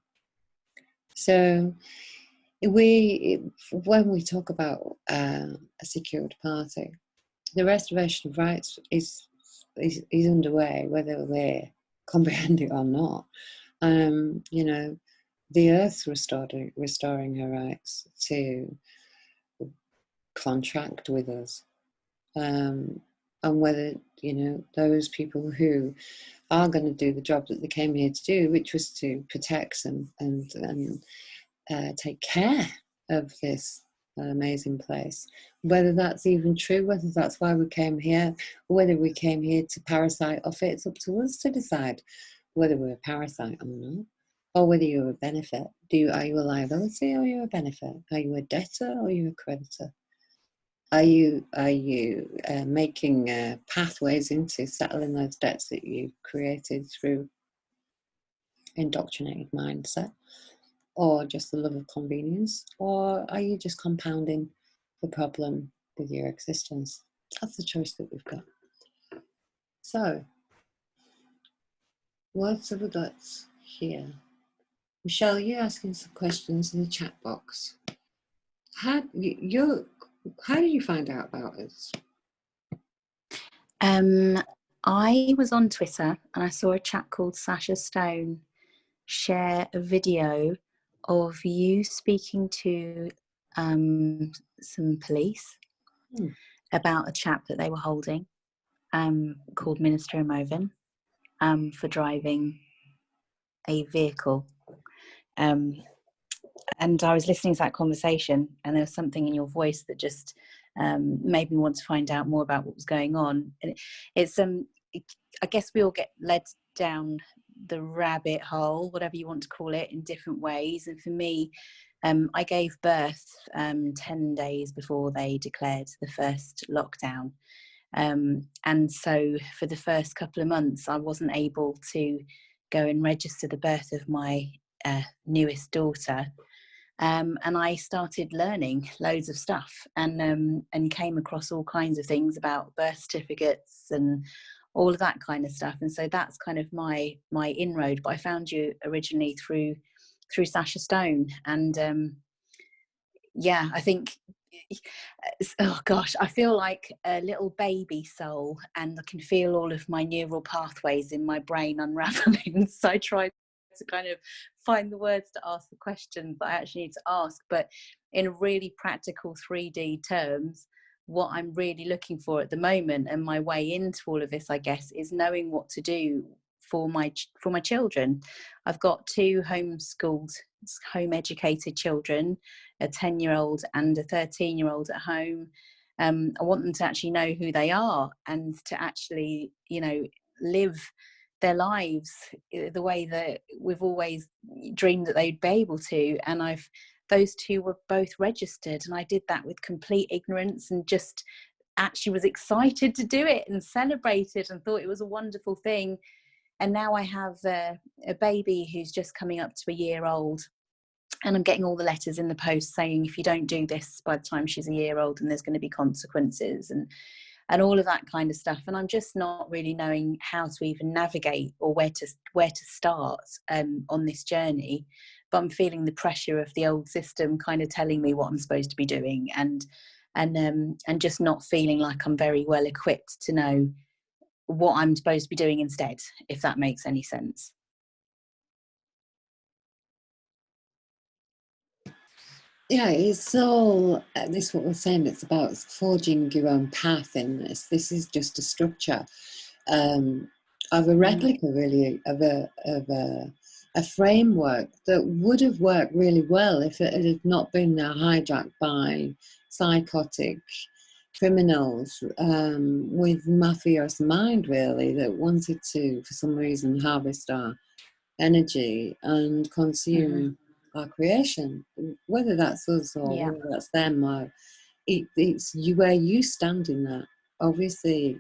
So when we talk about a secured party, the restoration of rights is underway, whether we're comprehending it or not. You know, the earth's restoring her rights to contract with us. And whether, you know, those people who are going to do the job that they came here to do, which was to protect and take care of this amazing place, whether that's even true, whether that's why we came here, or whether we came here to parasite off it, it's up to us to decide whether we're a parasite or not, or whether you're a benefit. Are you a liability or are you a benefit? Are you a debtor or are you a creditor? Are you making pathways into settling those debts that you created through indoctrinated mindset, or just the love of convenience, or are you just compounding the problem with your existence? That's the choice that we've got. So, what have we got here? Michelle, you're asking some questions in the chat box. How did you find out about us? I was on Twitter and I saw a chap called Sasha Stone share a video of you speaking to some police about a chap that they were holding called Minister Imoven for driving a vehicle. And I was listening to that conversation, and there was something in your voice that just made me want to find out more about what was going on. And I guess we all get led down the rabbit hole, whatever you want to call it, in different ways. And for me, I gave birth 10 days before they declared the first lockdown. And so for the first couple of months, I wasn't able to go and register the birth of my newest daughter. And I started learning loads of stuff and came across all kinds of things about birth certificates and all of that kind of stuff. And so that's kind of my inroad. But I found you originally through Sasha Stone. And yeah, I think, oh gosh, I feel like a little baby soul, and I can feel all of my neural pathways in my brain unraveling. So I tried to kind of find the words to ask the questions that I actually need to ask, but in really practical 3D terms, what I'm really looking for at the moment and my way into all of this, I guess, is knowing what to do for my children. I've got 2 homeschooled, home educated children, a 10-year-old and a 13-year-old at home. I want them to actually know who they are and to actually, you know, live their lives the way that we've always dreamed that they'd be able to. And those 2 were both registered, and I did that with complete ignorance and just actually was excited to do it and celebrated and thought it was a wonderful thing. And now I have a baby who's just coming up to a year old, and I'm getting all the letters in the post saying if you don't do this by the time she's a year old, and there's going to be consequences and all of that kind of stuff. And I'm just not really knowing how to even navigate or where to start on this journey. But I'm feeling the pressure of the old system kind of telling me what I'm supposed to be doing, and just not feeling like I'm very well equipped to know what I'm supposed to be doing instead, if that makes any sense. Yeah, it's all, this is what we're saying, it's about forging your own path in this. This is just a structure of a replica, really, of a framework that would have worked really well if it had not been hijacked by psychotic criminals with mafious mind, really, that wanted to, for some reason, harvest our energy and consume our creation, whether that's us or whether that's them, or it's you, where you stand in that. Obviously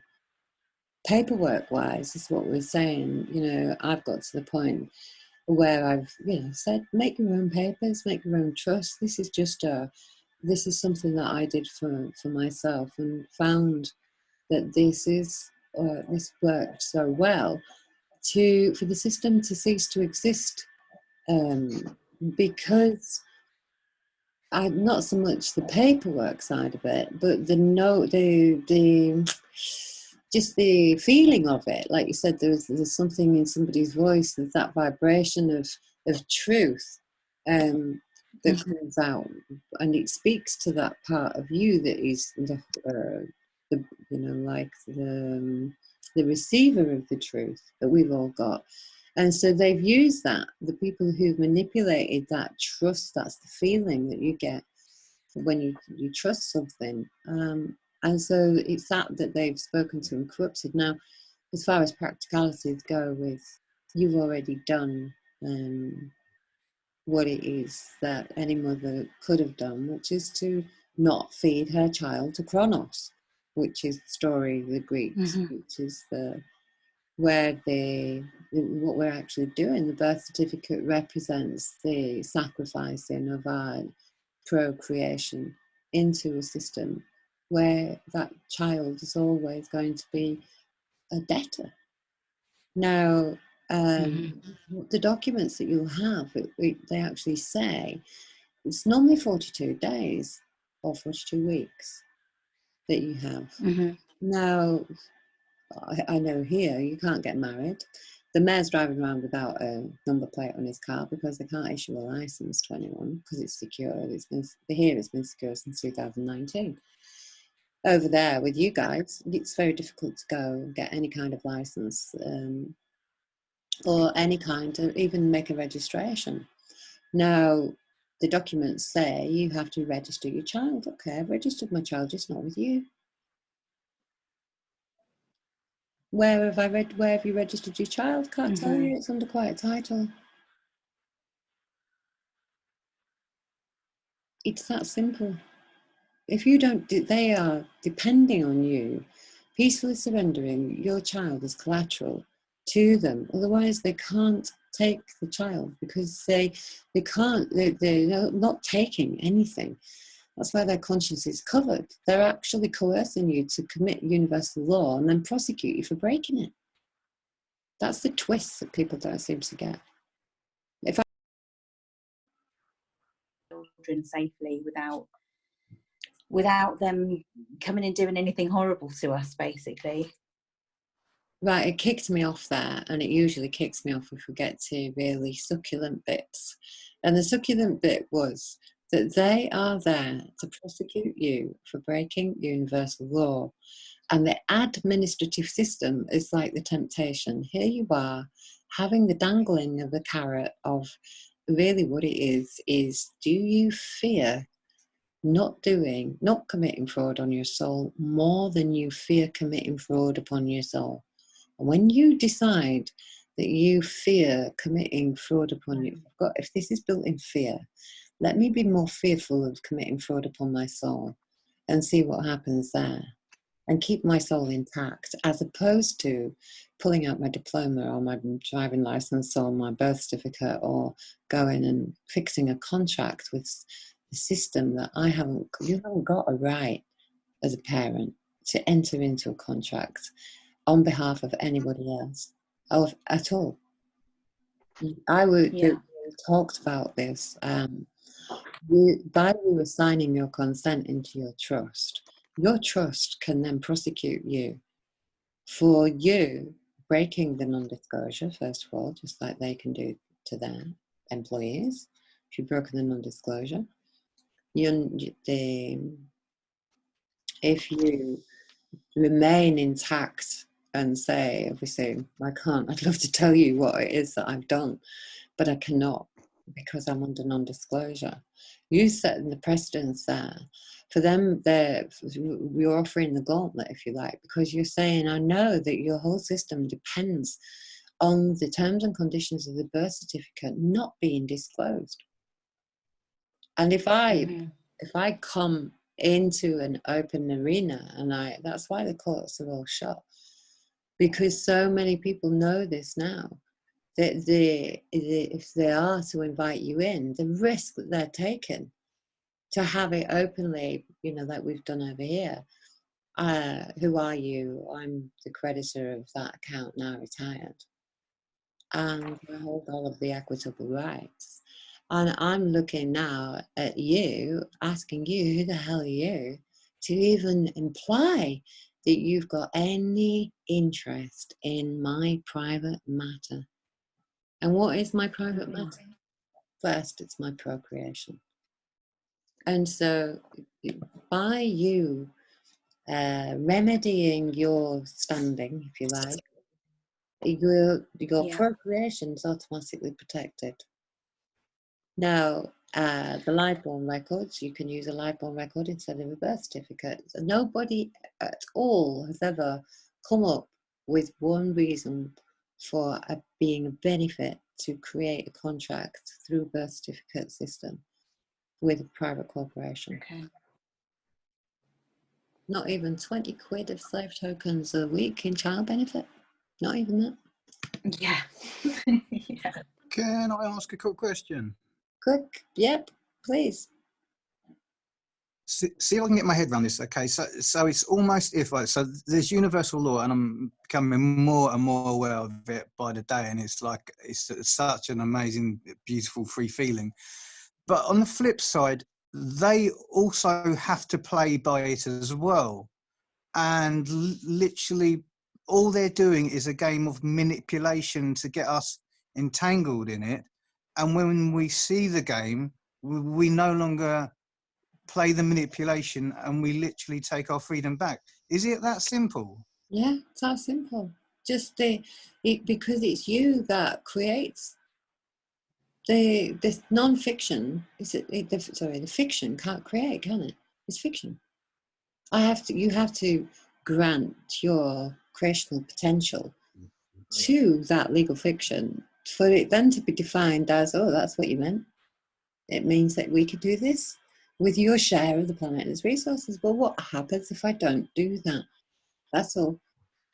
paperwork wise is what we're saying. You know, I've got to the point where I've, you know, said, make your own papers, make your own trust. This is just this is something that I did for myself, and found that this worked so well for the system to cease to exist, because I'm not so much the paperwork side of it, but the just the feeling of it. Like you said, there's something in somebody's voice. There's that vibration of truth that comes out, and it speaks to that part of you that is the you know, like the receiver of the truth that we've all got. And so they've used that, the people who've manipulated that trust, that's the feeling that you get when you trust something. And so it's that they've spoken to and corrupted. Now, as far as practicalities go, with you've already done what it is that any mother could have done, which is to not feed her child to Kronos, which is the story of the Greeks, which is what we're actually doing. The birth certificate represents the sacrificing of our procreation into a system where that child is always going to be a debtor. Now, the documents that you'll have, they actually say it's normally 42 days or 42 weeks that you have. Now, I know here you can't get married. The mayor's driving around without a number plate on his car because they can't issue a license to anyone because it's secure. It's been secure since 2019. Over there with you guys, it's very difficult to go and get any kind of license, or any kind of even make a registration. Now, the documents say you have to register your child. Okay, I've registered my child, just not with you. Where have you registered your child? Can't tell you. It's under quiet title. It's that simple. If you don't, they are depending on you, peacefully surrendering your child as collateral to them. Otherwise, they can't take the child because they're not taking anything. That's why their conscience is covered. They're actually coercing you to commit universal law and then prosecute you for breaking it. That's the twist that people don't seem to get. Children safely without them coming and doing anything horrible to us, basically. Right, it kicked me off there, and it usually kicks me off if we get to really succulent bits. And the succulent bit was that they are there to prosecute you for breaking universal law. And the administrative system is like the temptation. Here you are, having the dangling of the carrot of really what it is do you fear not committing fraud on your soul more than you fear committing fraud upon your soul? And when you decide that you fear committing fraud upon you, if this is built in fear, let me be more fearful of committing fraud upon my soul and see what happens there, and keep my soul intact, as opposed to pulling out my diploma or my driving license or my birth certificate, or going and fixing a contract with the system that you haven't got a right as a parent to enter into a contract on behalf of anybody else at all. We talked about this. By you assigning your consent into your trust can then prosecute you for you breaking the non-disclosure, first of all, just like they can do to their employees. If you've broken the non-disclosure, if you remain intact and say, obviously, I'd love to tell you what it is that I've done, but I cannot because I'm under non-disclosure. You set the precedence there. For them, you're offering the gauntlet, if you like, because you're saying, I know that your whole system depends on the terms and conditions of the birth certificate not being disclosed. And if I come into an open arena, and that's why the courts are all shut, because so many people know this now, that if they are to invite you in, the risk that they're taking to have it openly, you know, like we've done over here. Who are you? I'm the creditor of that account, now retired, and I hold all of the equitable rights. And I'm looking now at you, asking you, who the hell are you, to even imply that you've got any interest in my private matter. And what is my private matter? First, it's my procreation. And so by you remedying your standing, if you like, your procreation is automatically protected. Now, the live-born records, you can use a live-born record instead of a birth certificate. So nobody at all has ever come up with one reason for being a benefit to create a contract through a birth certificate system with a private corporation. Okay. Not even 20 quid of slave tokens a week in child benefit. Not even that. Yeah. Yeah. Can I ask a quick question? Quick, yep, please. See if I can get my head around this. Okay, so it's almost if like, so there's universal law, and I'm becoming more and more aware of it by the day, and it's like it's such an amazing, beautiful, free feeling. But on the flip side, they also have to play by it as well, and literally all they're doing is a game of manipulation to get us entangled in it. And when we see the game, we no longer play the manipulation, and we literally take our freedom back. Is it that simple? Yeah, it's that simple. Just because it's you that creates the non-fiction. The fiction can't create, can it? It's fiction. You have to grant your creational potential to that legal fiction for it then to be defined as, oh, that's what you meant. It means that we could do this with your share of the planet and its resources. Well, what happens if I don't do that? That's all.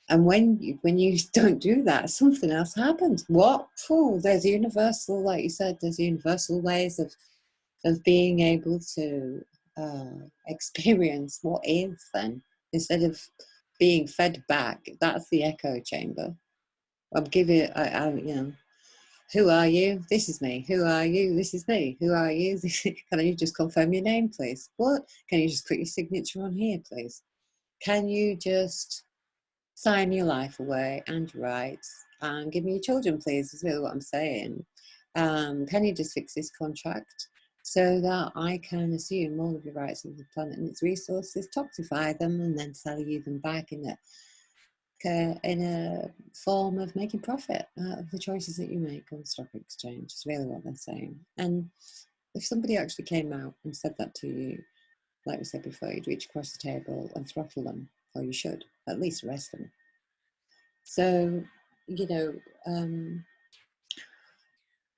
And when you don't do that, something else happens. What? Oh, there's universal, like you said, there's universal ways of being able to experience what is then, instead of being fed back. That's the echo chamber. I'll give it, you know, who are you? This is me. Who are you? This is me. Who are you? Can you just confirm your name, please? What? Can you just put your signature on here, please? Can you just sign your life away and your rights and give me your children, please, is really what I'm saying. Can you just fix this contract so that I can assume all of your rights of the planet and its resources, toxify them, and then sell you them back in a form of making profit out of the choices that you make on the stock exchange, is really what they're saying. And if somebody actually came out and said that to you, like we said before, you'd reach across the table and throttle them, or you should at least arrest them. So, you know,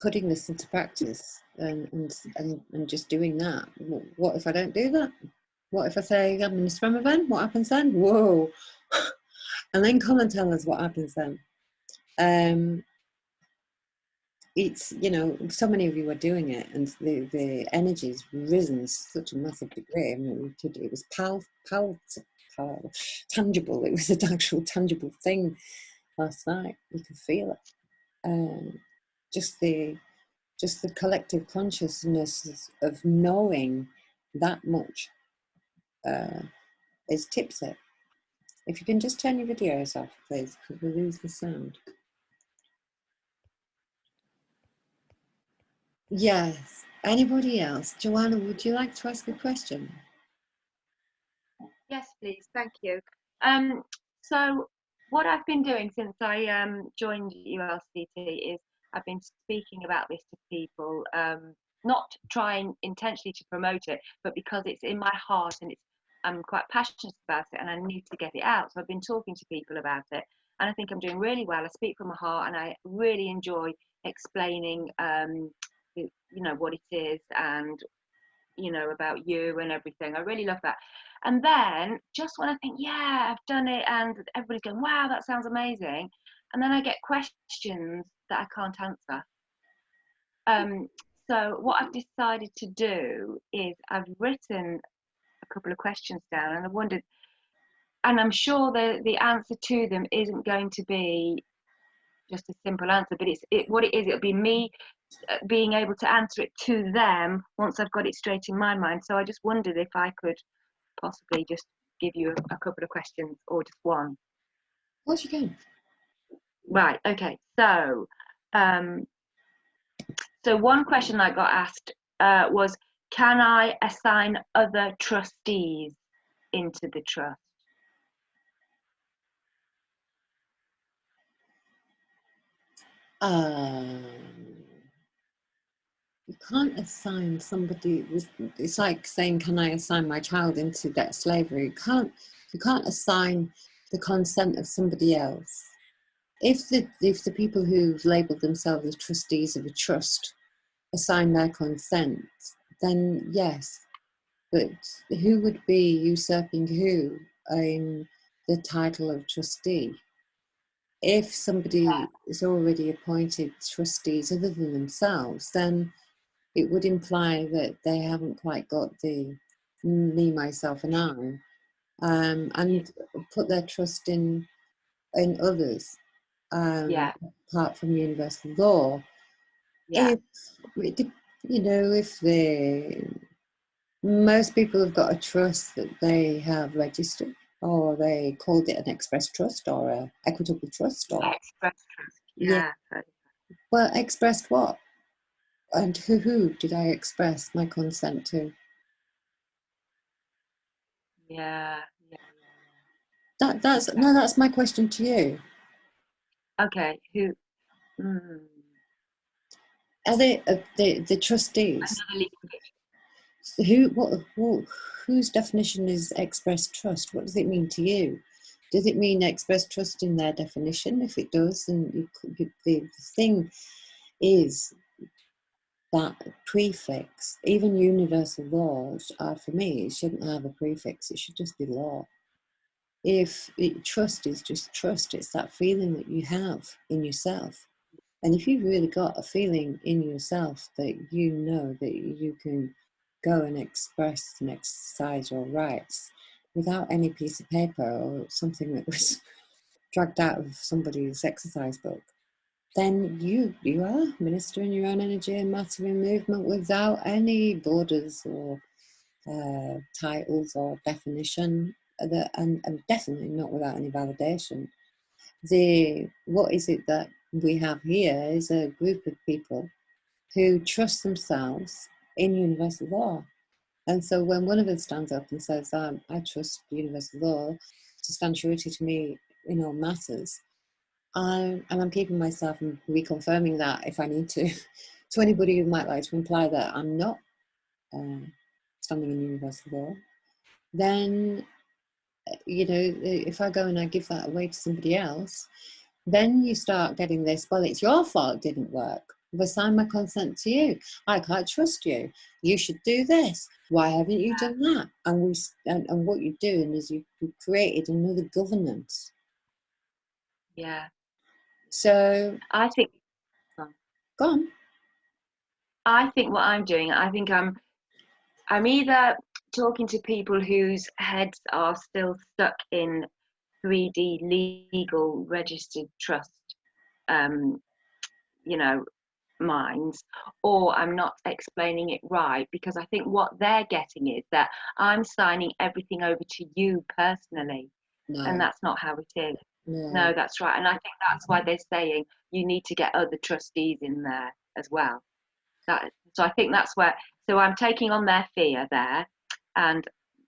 putting this into practice and just doing that. What if I don't do that? What if I say I'm in a swim event? What happens then? Whoa! And then come and tell us what happens then. It's, you know, so many of you are doing it, and the energy's risen to such a massive degree. I mean, it was tangible. It was an actual tangible thing last night. You could feel it. Just the collective consciousness of knowing that much is tips it. If you can just turn your videos off, please, because we lose the sound. Yes. Anybody else? Joanna, would you like to ask a question? Yes, please. Thank you. So what I've been doing since I joined ULCT is I've been speaking about this to people, not trying intentionally to promote it, but because it's in my heart and I'm quite passionate about it and I need to get it out. So I've been talking to people about it, and I think I'm doing really well. I speak from my heart, and I really enjoy explaining, you know, what it is, and you know, about you and everything. I really love that. And then just when I think, yeah, I've done it, and everybody's going, wow, that sounds amazing, and then I get questions that I can't answer. So what I've decided to do is I've written a couple of questions down, and I wondered, and I'm sure the answer to them isn't going to be just a simple answer, but what it is, it'll be me being able to answer it to them once I've got it straight in my mind. So I just wondered if I could possibly just give you a couple of questions, or just one. Of course you can. Right, okay. So one question I got asked was, can I assign other trustees into the trust? You can't assign somebody. It's like saying, "Can I assign my child into debt slavery?" You can't assign the consent of somebody else. If the people who've labelled themselves as trustees of a trust assign their consent, then yes. But who would be usurping who in the title of trustee? If somebody is already appointed trustees other than themselves, then it would imply that they haven't quite got the me, myself, and I, and put their trust in others, Yeah. apart from universal law. Yeah. If most people have got a trust that they have registered, or they called it an express trust or a equitable trust, or Express trust. yeah. Yeah. Well, expressed what? And who did I express my consent to? Yeah. That's my question to you. Okay. Who? Mm. Are they the trustees? Another legal Whose definition is express trust? What does it mean to you? Does it mean express trust in their definition? If it does, then the thing is that prefix. Even universal laws are, for me, it shouldn't have a prefix. It should just be law. If trust is just trust, it's that feeling that you have in yourself. And if you've really got a feeling in yourself that you know that you can go and express and exercise your rights without any piece of paper or something that was dragged out of somebody's exercise book, then you are ministering your own energy and matter in movement without any borders or titles or definition, and definitely not without any validation. What is it that we have here is a group of people who trust themselves in universal law. And so when one of us stands up and says, I trust universal law to stand surety to me in all matters, and I'm keeping myself and reconfirming that if I need to anybody who might like to imply that I'm not standing in universal law, then if I go and I give that away to somebody else, then you start getting this, well, it's your fault it didn't work. I've assigned my consent to you. I can't trust you. You should do this. Why haven't you done that? And what you're doing is you've created another governance. Yeah. So I think. Go on. I think what I'm doing, I think I'm either talking to people whose heads are still stuck in 3D legal registered trust, minds, or I'm not explaining it right, because I think what they're getting is that I'm signing everything over to you personally, and that's not how it is. No, that's right. And I think that's why they're saying you need to get other trustees in there as well. So I think that's where, so I'm taking on their fear there, and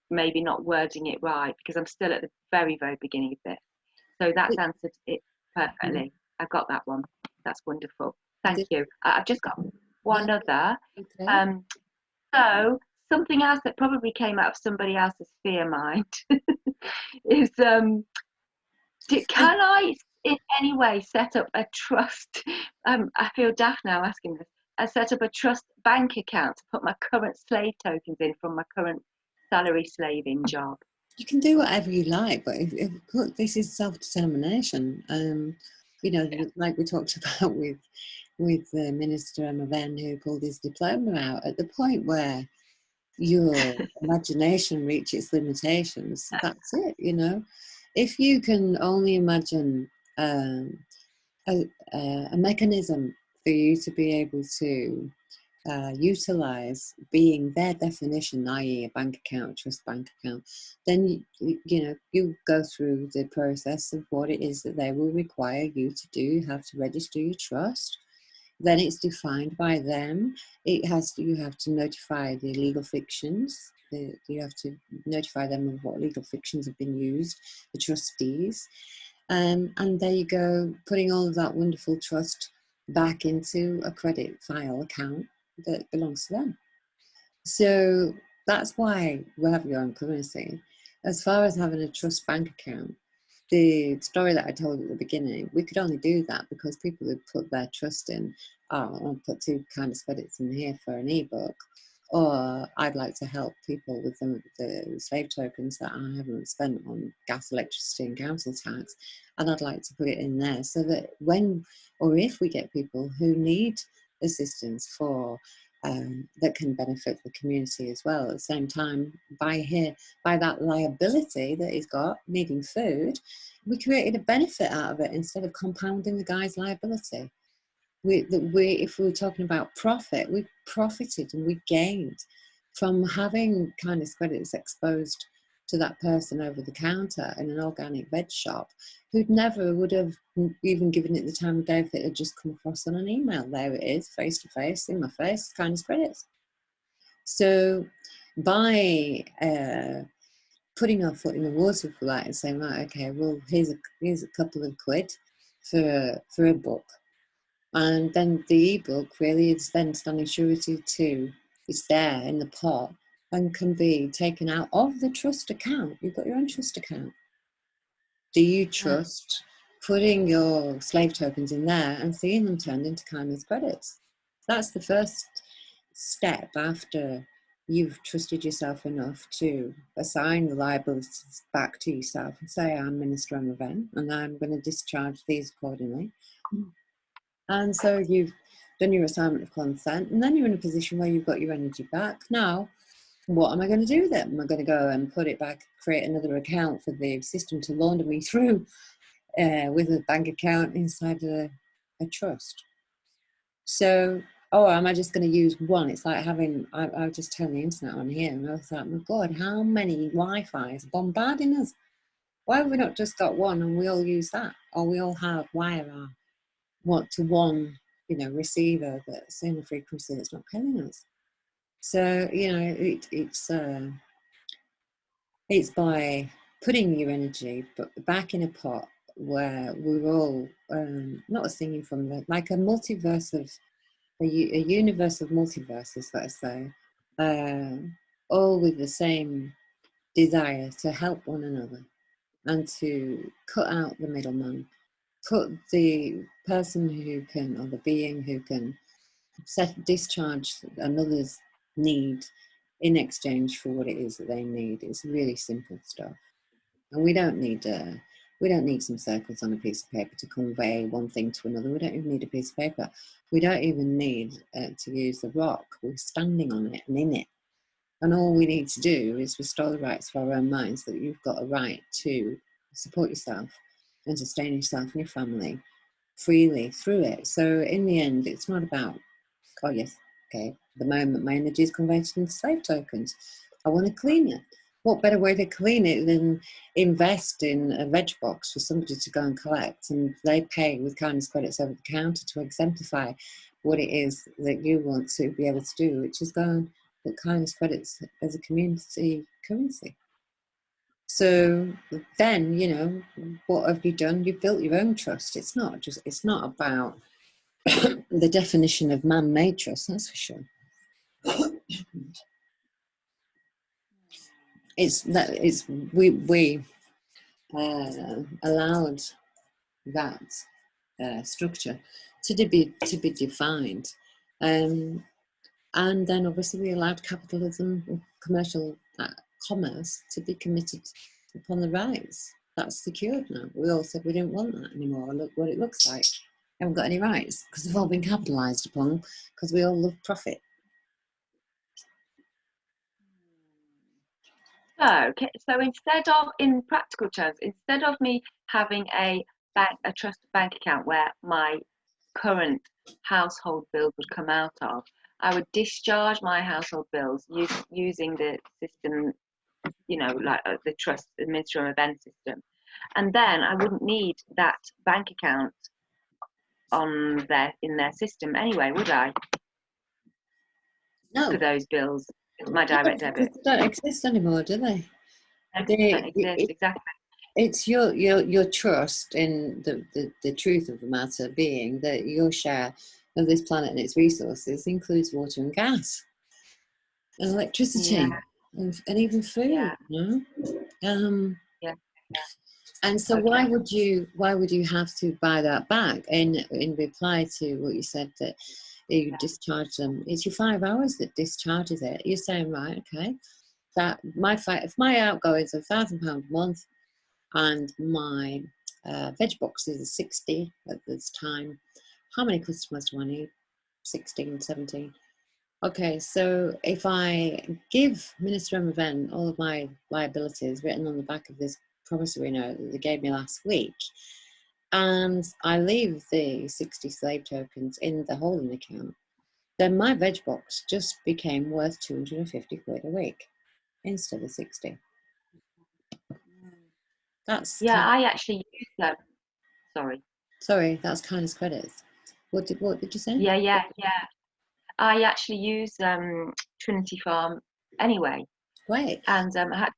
maybe not wording it right, because I'm still at the very, very beginning of this. So that's answered it perfectly. I got that one. That's wonderful. Thank you. I've just got one other. Okay. So something else that probably came out of somebody else's fear mind is, can I in any way set up a trust? I feel daft now asking this. I set up a trust bank account to put my current slave tokens in from my current salary slaving job. You can do whatever you like, but look, this is self-determination. You know, like we talked about with Minister Emma Venn, who pulled his diploma out at the point where your imagination reaches its limitations. That's it. You know, if you can only imagine a mechanism for you to be able to utilize being their definition, i.e. a bank account, trust bank account, then you go through the process of what it is that they will require you to do. You have to register your trust. Then it's defined by them. You have to notify the legal fictions. You have to notify them of what legal fictions have been used, the trustees. And there you go, putting all of that wonderful trust back into a credit file account that belongs to them. So that's why we have your own currency. As far as having a trust bank account, the story that I told at the beginning, we could only do that because people would put their trust in, I'll put 2 kindness credits in here for an ebook, or I'd like to help people with the slave tokens that I haven't spent on gas, electricity and council tax, and I'd like to put it in there so that when or if we get people who need assistance for that can benefit the community as well at the same time, by that liability that he's got needing food, we created a benefit out of it instead of compounding the guy's liability. If we were talking about profit, we profited and we gained from having kindness credits exposed to that person over the counter in an organic veg shop who'd never would have even given it the time of day if it had just come across on an email. There it is, face to face, in my face, kindness credits. So by putting our foot in the water for that and saying, right, okay, well, here's a couple of quid for a book. And then the ebook really is then standing surety to, it's there in the pot and can be taken out of the trust account. You've got your own trust account. Do you trust putting your slave tokens in there and seeing them turned into kindness credits? That's the first step after you've trusted yourself enough to assign the liabilities back to yourself and say, I'm Minister Emma Venn and I'm going to discharge these accordingly. And so you've done your assignment of consent, and then you're in a position where you've got your energy back. Now, what am I going to do with it? Am I going to go and put it back, create another account for the system to launder me through with a bank account inside a trust? So, am I just going to use one? It's like having, I just turned the internet on here and I was like, my God, how many Wi-Fi's bombarding us? Why have we not just got one and we all use that? Or we all wire our to one, receiver that's in a frequency that's not killing us. So, it's by putting your energy back in a pot where we're all not singing from like a multiverse of a universe of multiverses, let's say, all with the same desire to help one another and to cut out the middleman. Put the person who can, or the being who can discharge another's need in exchange for what it is that they need. It's really simple stuff, and we don't need some circles on a piece of paper to convey one thing to another. We don't even need a piece of paper. We don't even need to use the rock. We're standing on it and in it, and all we need to do is restore the rights of our own minds, that you've got a right to support yourself and sustain yourself and your family freely through it. So in the end, it's not about, oh yes, okay, at the moment my energy is converted into slave tokens. I want to clean it. What better way to clean it than invest in a veg box for somebody to go and collect, and they pay with kindness credits over the counter to exemplify what it is that you want to be able to do, which is go and put kindness credits as a community currency. So then, what have you done? You've built your own trust. It's not about the definition of man-made trust, that's for sure. We allowed that structure to be defined, and then obviously we allowed capitalism, commercial commerce to be committed upon the rights. That's secured now. We all said we didn't want that anymore. Look what it looks like. We haven't got any rights because they've all been capitalised upon because we all love profit. So instead of, in practical terms, instead of me having a trust bank account where my current household bills would come out of, I would discharge my household bills using the system, you know, like the trust administer event system, and then I wouldn't need that bank account in their system anyway, would I? No, For those bills, my direct debit. They don't exist anymore, do they? They don't exist, exactly. It's your trust in the truth of the matter being that your share of this planet and its resources includes water and gas and electricity and even food. Yeah. You know? Yeah. And so why would you have to buy that back? In reply to what you said, that you discharge them, it's your 5 hours that discharges it. You're saying, right, okay, that if my outgoings are £1,000 a month and my veg boxes are 60 at this time, how many customers do I need? 16, 17. Okay, so if I give Minister Event all of my liabilities written on the back of this promissory note that they gave me last week, and I leave the 60 slave tokens in the holding account, then my veg box just became worth 250 quid a week instead of 60. That's I actually use them. Sorry, that's kindness credits. What did you say? Yeah. I actually use Trinity Farm anyway. Great. And I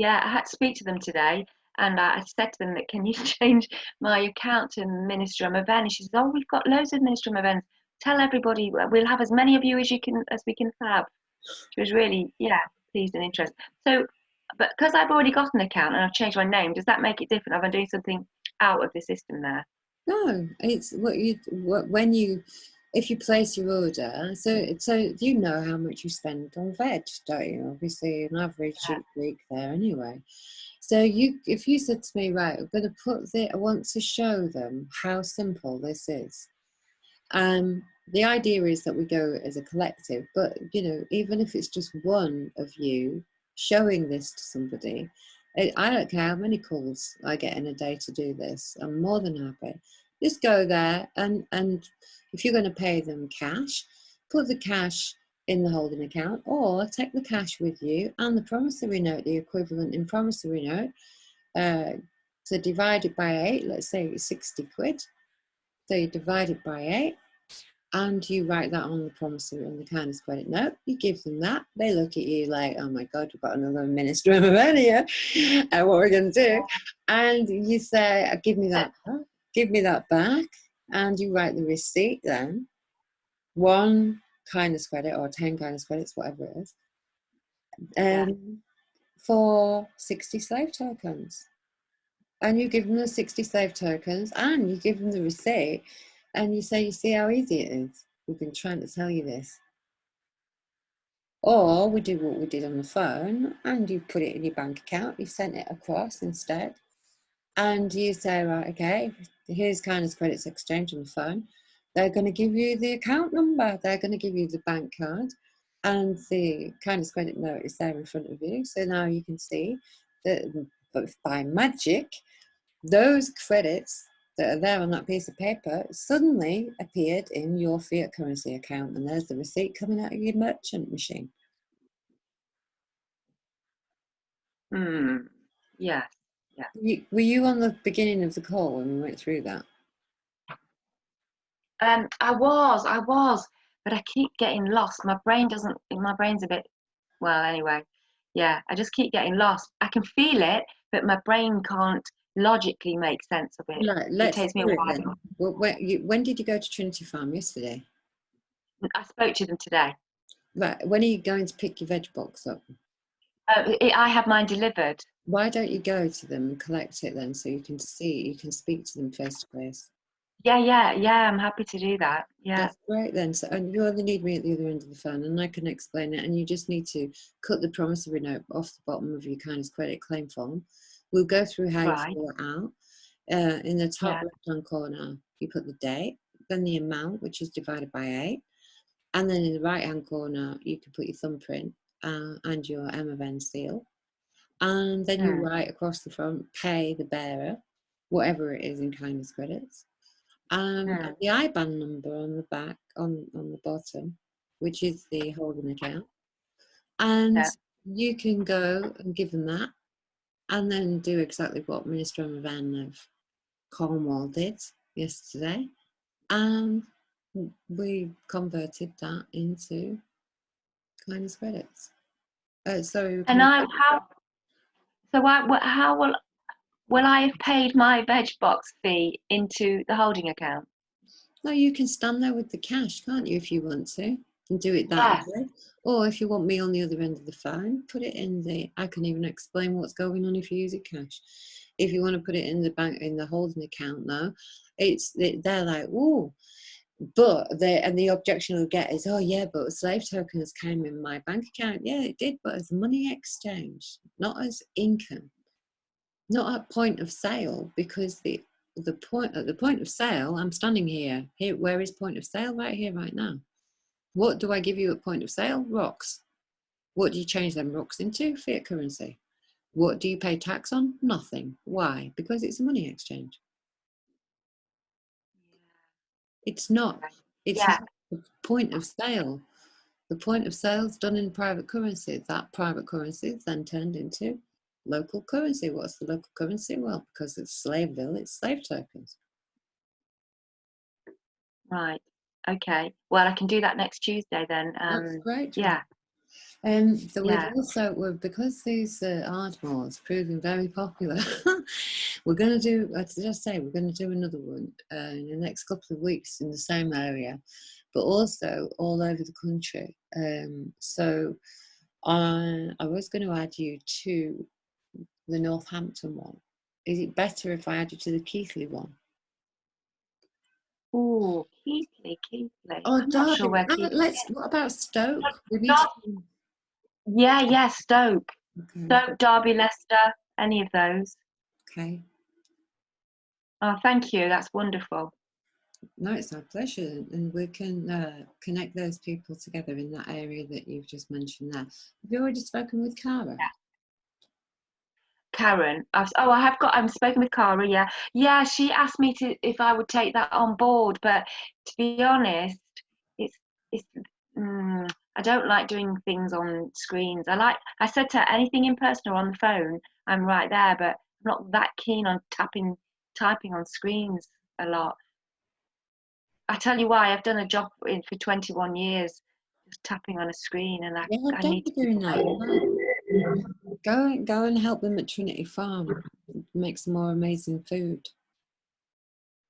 had to speak to them today, and I said to them that, can you change my account to Minister Event? And she says, oh, we've got loads of Minister Events. Tell everybody we'll have as many of you as we can have. She was really pleased and interested. So, but because I've already got an account and I've changed my name, does that make it different? Am I doing something out of the system there? No, it's if you place your order, so you know how much you spend on veg, don't you? Obviously, an average week there anyway. So if you said to me, right, I'm going to I want to show them how simple this is. The idea is that we go as a collective, but even if it's just one of you showing this to somebody, I don't care how many calls I get in a day to do this. I'm more than happy. Just go there, and if you're going to pay them cash, put the cash in the holding account, or take the cash with you and the promissory note, the equivalent in promissory note. So divide it by 8. Let's say it's 60 quid. So you divide it by 8. And you write that on the promissory, on the kindness credit note. You give them that. They look at you like, oh my God, we've got another Minister of Event here. And what are we going to do? And you say, give me that back. Give me that back. And you write the receipt then. 1 kindness credit or 10 kindness credits, whatever it is. For 60 slave tokens. And you give them the 60 slave tokens and you give them the receipt. And you say, you see how easy it is? We've been trying to tell you this. Or we do what we did on the phone, and you put it in your bank account, you sent it across instead. And you say, right, okay, here's kindness credits exchange on the phone. They're going to give you the account number. They're going to give you the bank card. And the kindness credit note is there in front of you. So now you can see that by magic, those credits that are there on that piece of paper suddenly appeared in your fiat currency account, and there's the receipt coming out of your merchant machine. Yes. Were you on the beginning of the call when we went through that? I was, but I keep getting lost. My brain's a bit, well, anyway. Yeah, I just keep getting lost. I can feel it, but my brain can't logically make sense of it. It takes me a while. then. Well, when did you go to Trinity Farm? Yesterday? I spoke to them today. Right. When are you going to pick your veg box up? I have mine delivered. Why don't you go to them and collect it then, so you can speak to them face to face? Yeah, I'm happy to do that. Yeah. That's great then. So, and you only need me at the other end of the phone, and I can explain it. And you just need to cut the promissory note off the bottom of your kindness credit claim form. We'll go through how you Right. fill it out. In the top Yeah. left-hand corner, you put the date, then the amount, which is divided by 8, and then in the right-hand corner, you can put your thumbprint and your M of N seal, and then you write across the front, pay the bearer, whatever it is in kindness credits. And the IBAN number on the back, on the bottom, which is the holding account. And Yeah. you can go and give them that, and then do exactly what Minister Van of Cornwall did yesterday. And we converted that into kindness credits. Sorry, And how will I have paid my veg box fee into the holding account? no, you can stand there with the cash, can't you, if you want to, and do it that Yes. way. Or if you want me on the other end of the phone, put it in the. I can even explain what's going on if you use it cash. If you want to put it in the bank, in the holding account, though, they're like, oh, but the objection you'll get is, oh yeah, but slave tokens came in my bank account. Yeah, it did, but as money exchange, not as income, not at point of sale, because at the point of sale, I'm standing here. Where is point of sale? Right here, right now. What do I give you at point of sale? Rocks. What do you change them rocks into? Fiat currency. What do you pay tax on? Nothing. Why? Because it's a money exchange. It's not. It's Yeah. not the point of sale. The point of sale is done in private currency. That private currency is then turned into local currency. What's the local currency? Well, because it's Slaveville, it's slave tokens. Right. Okay. Well, I can do that next Tuesday then. That's great. Yeah. So we've Yeah. also, because these Ardmores proving very popular, we're going to do, as I say, we're going to do another one in the next couple of weeks in the same area, but also all over the country. So I was going to add you to the Northampton one. Is it better if I add you to the Keighley one? Ooh, Keighley. Oh, I'm not sure Derby. where Keighley is. What about Stoke? We need to. Yeah, Stoke. Okay. Stoke, Derby, Leicester, any of those. Okay. Oh, thank you. That's wonderful. No, it's our pleasure, and we can connect those people together in that area that you've just mentioned there. Have you already spoken with Cara? Yeah. Karen, I'm spoken with Cara. Yeah. She asked me if I would take that on board, but to be honest, it's I don't like doing things on screens. I said to her, anything in person or on the phone, I'm right there, but I'm not that keen on typing on screens a lot. I tell you why, I've done a job for 21 years, just tapping on a screen, and Yeah, I don't need be to doing that. Go and help them at Trinity Farm. Make some more amazing food.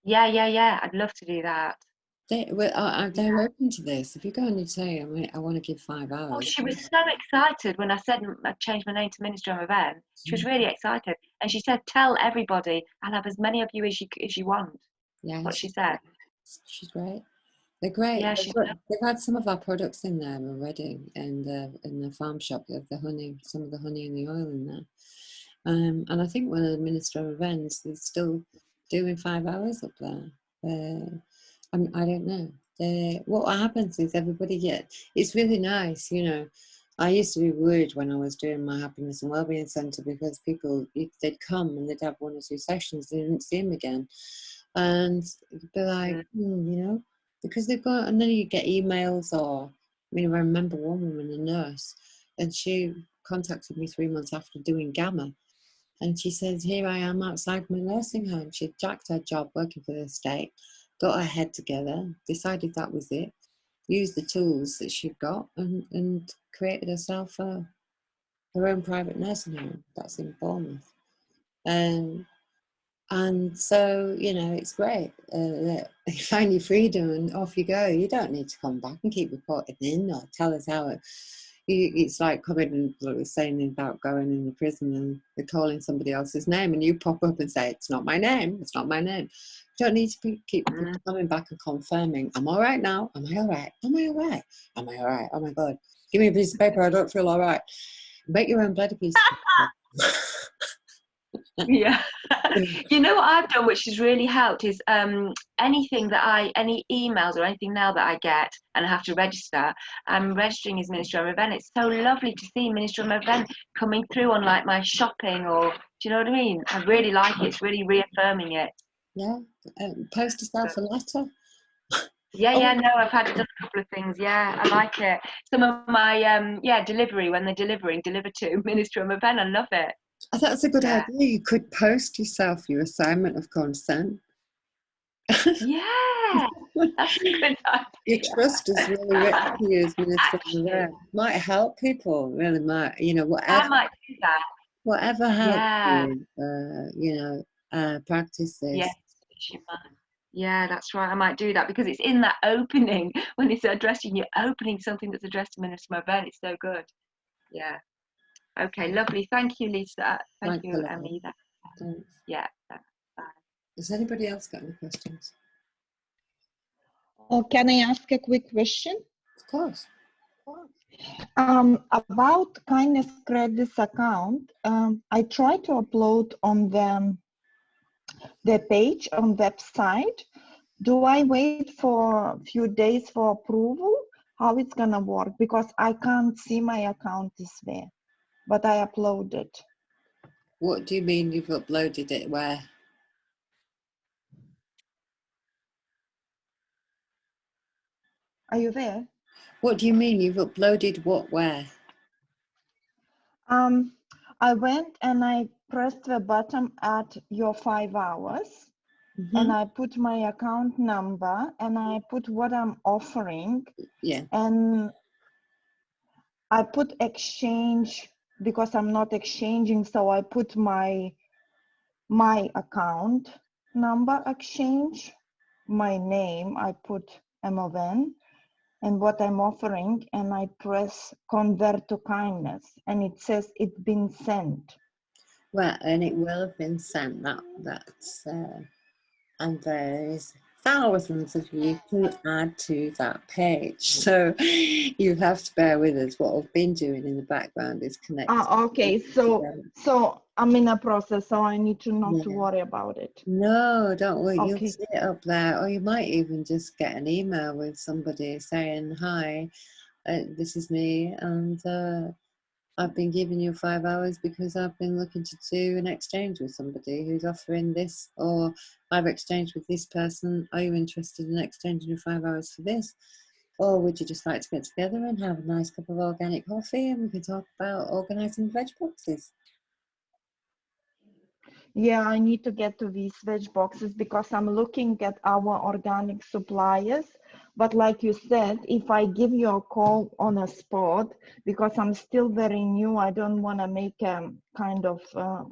Yeah. I'd love to do that. They're open to this. If you go and you say, I want to give 5 Oh, hours. she was so excited when I said I'd changed my name to Minister of Event. She was really excited, and she said, "Tell everybody, I'll have as many of you as you want." Yeah, What she said. she's great. They're great. Yeah, They've had some of our products in there already, and in the farm shop, the honey, some of the honey and the oil in there. And I think one of the Minister of Events is still doing 5 hours up there. I don't know. What happens is it's really nice, you know. I used to be worried when I was doing my happiness and wellbeing centre, because people, they'd come and they'd have 1 or 2 sessions, they didn't see them again, and it'd be like, you know, because they've got, and then you get emails, or I mean, I remember one woman, a nurse, and she contacted me 3 months after doing Gamma, and she says, here I am outside my nursing home. She'd jacked her job working for the state, got her head together, decided that was it, used the tools that she'd got, and created herself her own private nursing home. That's in Bournemouth. And so, you know, it's great. You find your freedom and off you go. You don't need to come back and keep reporting in or tell us how it's like coming and saying about going in the prison and they're calling somebody else's name, and you pop up and say, it's not my name, it's not my name. You don't need to keep coming back and confirming, am I all right now? Am I all right? Am I all right? Am I all right? Oh my God. Give me a piece of paper, I don't feel all right. Make your own bloody piece of paper. Yeah. You know what I've done, which has really helped, is anything that any emails or anything now that I get and I have to register, I'm registering as Minister of Event. It's so lovely to see Minister of Event coming through on like my shopping, or do you know what I mean? I really like it. It's really reaffirming it. Yeah. Post yourself a letter. Yeah, no, I've had to do a couple of things. Yeah, I like it. Some of my delivery, when they're delivering, deliver to Minister of Event. I love it. Oh, that's a good idea. You could post yourself your assignment of consent. Yeah, that's a good idea. Your trust is really rich to you as Minister of Event. Might help people, really might. You know, I might do that. whatever helps Yeah. you, practice this. Yes, you might. Yeah, that's right. I might do that because it's in that opening when it's addressing, you're opening something that's addressed to Minister of Event. It's so good. Yeah. Okay, lovely. Thank you, Lisa. Thank Thanks a you, lot. Emmy. Thanks. Yeah. Bye. Has anybody else got any questions? Oh, can I ask a quick question? Of course. About Kindness Credits account, I tried to upload on the page on website. Do I wait for a few days for approval? How it's gonna work? Because I can't see my account is there, but I uploaded. What do you mean you've uploaded it? Where? Are you there? What do you mean you've uploaded what? Where? I went and I pressed the button at your 5 hours. Mm-hmm. And I put my account number and I put what I'm offering. Yeah. And I put exchange because I'm not exchanging. So I put my account number exchange, my name, I put MON and what I'm offering. And I press convert to kindness and it says it's been sent. Well, and it will have been sent. That's and there's thousands of you to add to that page. So you have to bear with us. What I've been doing in the background is connecting. Okay, so I'm in a process, so I need to not to worry about it. No, don't worry. Okay. You'll see it up there, or you might even just get an email with somebody saying, "Hi, this is me, and I've been giving you 5 hours because I've been looking to do an exchange with somebody who's offering this, or I've exchanged with this person. Are you interested in exchanging your 5 hours for this? Or would you just like to get together and have a nice cup of organic coffee and we can talk about organising veg boxes?" Yeah, I need to get to these veg boxes because I'm looking at our organic suppliers. But like you said, if I give you a call on a spot, because I'm still very new, I don't want to make a kind of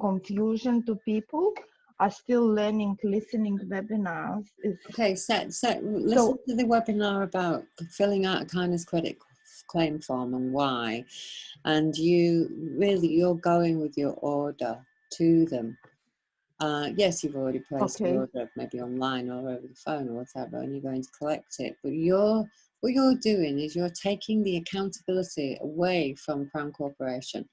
confusion to people. I'm still learning, listening webinars. Okay, listen to the webinar about filling out a kindness credit claim form and why. And you're going with your order to them. Yes, you've already placed the order maybe online or over the phone or whatever, and you're going to collect it. But what you're doing is you're taking the accountability away from Crown Corporation,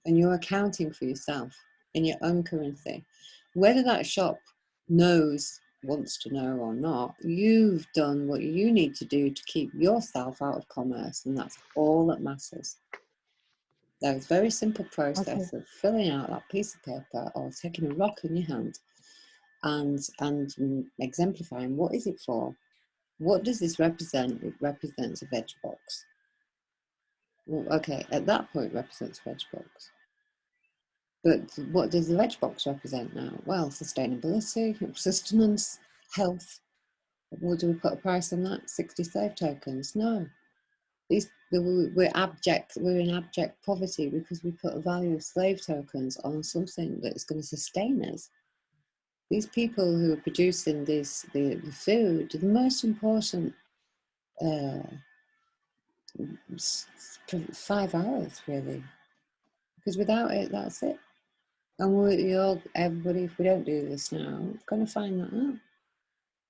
and you're accounting for yourself in your own currency. Whether that shop wants to know or not, you've done what you need to do to keep yourself out of commerce, and that's all that matters. That is very simple process of filling out that piece of paper or taking a rock in your hand and exemplifying what is it for? What does this represent? It represents a veg box. Well, okay, at that point it represents a veg box. But what does the veg box represent now? Well, sustainability, sustenance, health. Well, do we put a price on that? 60 slave tokens? No. We're in abject poverty because we put a value of slave tokens on something that's going to sustain us. These people who are producing the food are the most important 5 hours, really, because without it, that's it. And everybody, if we don't do this now, we're going to find that out.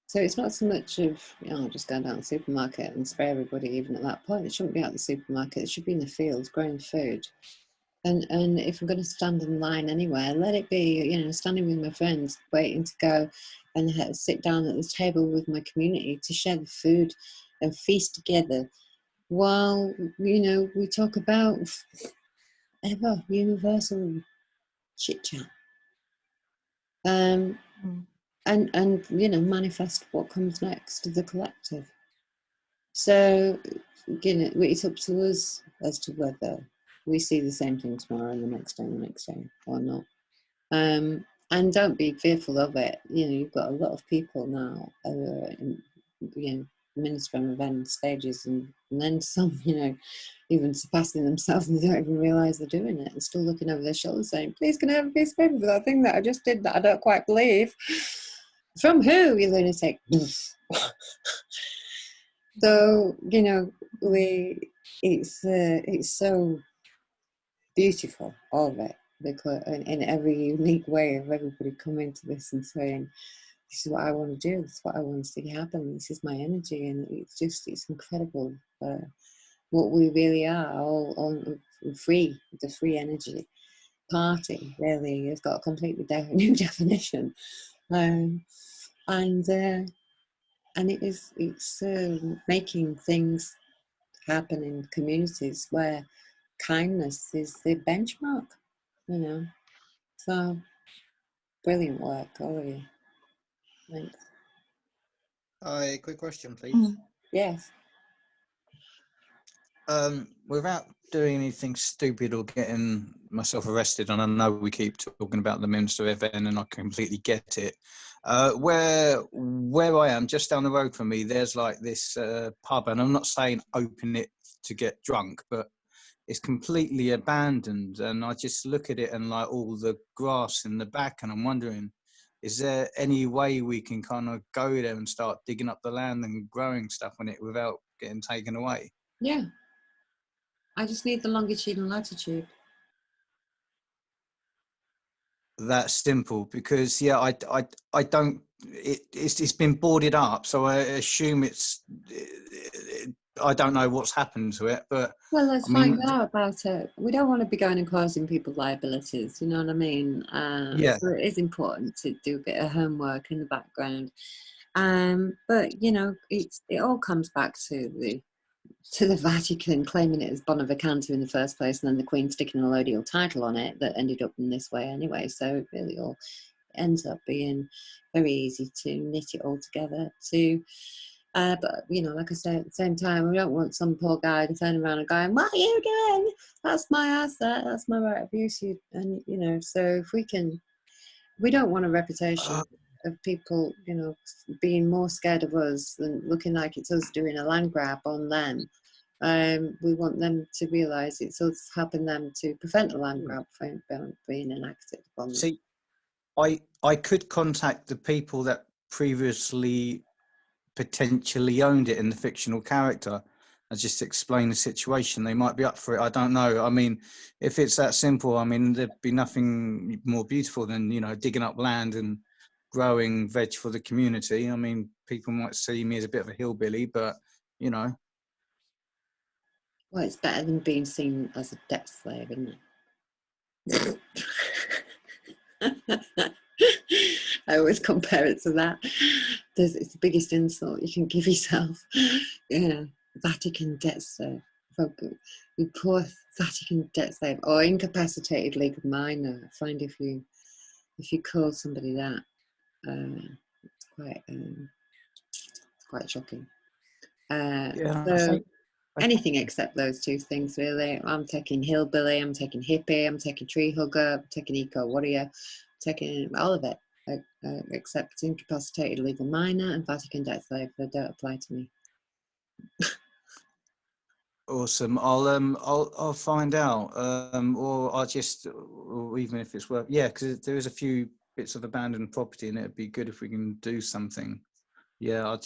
So it's not so much of, just go down to the supermarket and spray everybody, even at that point. It shouldn't be at the supermarket. It should be in the fields growing food. And if I'm going to stand in line anywhere, let it be, standing with my friends, waiting to go and sit down at the table with my community to share the food and feast together while, we talk about ever universal chit chat. And manifest what comes next to the collective. So, it's up to us as to whether we see the same thing tomorrow and the next day or not. And don't be fearful of it. You've got a lot of people now who are in, ministering event stages and then some, even surpassing themselves and they don't even realise they're doing it and still looking over their shoulders saying, please can I have a piece of paper for that thing that I just did that I don't quite believe? From who, you lunatic? So, it's so beautiful, all of it, because in every unique way of everybody coming to this and saying, this is what I want to do, this is what I want to see happen, this is my energy, and it's incredible what we really are, all free, the free energy party really has got a completely new definition, and it's making things happen in communities where kindness is the benchmark, so brilliant work, all of you. Thanks. A quick question, please. Yes. Without doing anything stupid or getting myself arrested, and I know we keep talking about the Minister event, and I completely get it. Where I am, just down the road from me, there's like this pub, and I'm not saying open it to get drunk, but it's completely abandoned, and I just look at it and like all the grass in the back, and I'm wondering, is there any way we can kind of go there and start digging up the land and growing stuff on it without getting taken away? Yeah. I just need the longitude and latitude. That's simple, because I don't. It's been boarded up, so I assume I don't know what's happened to it, but well, let's find out about it. We don't want to be going and causing people liabilities, you know what I mean? Yeah. So it is important to do a bit of homework in the background. But it all comes back to the Vatican claiming it as Bonaventure in the first place, and then the Queen sticking a lodial title on it that ended up in this way anyway. So it really all ends up being very easy to knit it all together. But like I say, at the same time, we don't want some poor guy turning around and going, "What are you doing? That's my asset. That's my right of use." And so if we don't want a reputation of people, being more scared of us than looking like it's us doing a land grab on them. We want them to realise it's us helping them to prevent a land grab from being enacted upon them. See, I could contact the people that previously potentially owned it in the fictional character and just explain the situation. They might be up for it. I don't know. I mean, if it's that simple, I mean, there'd be nothing more beautiful than, digging up land and growing veg for the community. I mean, people might see me as a bit of a hillbilly, but, Well, it's better than being seen as a debt slave, isn't it? I always compare it to that. It's the biggest insult you can give yourself. Vatican debt slave. You poor Vatican debt slave, or incapacitated legal minor. I find if you call somebody that, it's quite shocking. So anything except those two things, really. I'm taking hillbilly, I'm taking hippie, I'm taking tree hugger, I'm taking eco warrior, I'm taking all of it, except incapacitated legal minor and Vatican debt slave. They don't apply to me. Awesome. I'll find out, or I'll just, or even if it's worth, because there is a few bits of abandoned property, and it'd be good if we can do something. Yeah,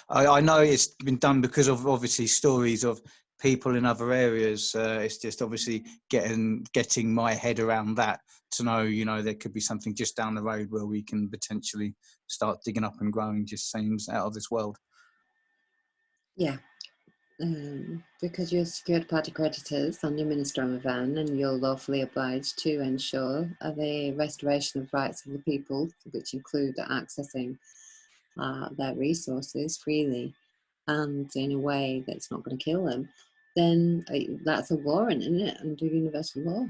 I know it's been done because of obviously stories of people in other areas. It's just obviously getting my head around that to know, you know, there could be something just down the road where we can potentially start digging up and growing. Just seems out of this world. Yeah. Because you're secured party creditors on your Ministerial van and you're lawfully obliged to ensure the restoration of rights of the people, which include accessing their resources freely and in a way that's not going to kill them, then that's a warrant, isn't it, under universal law?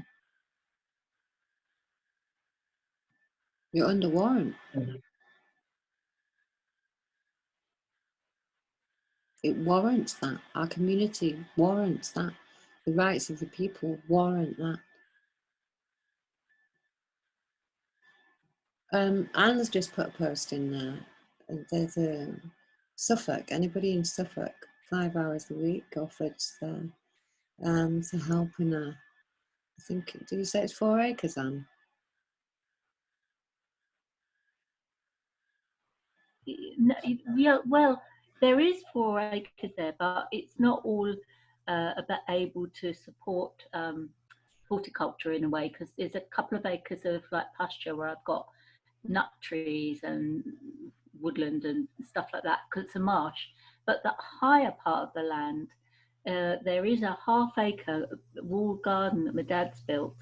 You're under warrant. It warrants that. Our community warrants that. The rights of the people warrant that. Anne's just put a post in there. There's a Suffolk, anybody in Suffolk, 5 hours a week offers to help in a, I think, did you say it's 4 acres, Anne? Yeah, well, there is 4 acres there, but it's not all about able to support horticulture in a way, because there's a couple of acres of like pasture where I've got nut trees and woodland and stuff like that, because it's a marsh. But the higher part of the land, there is a half-acre walled garden that my dad's built,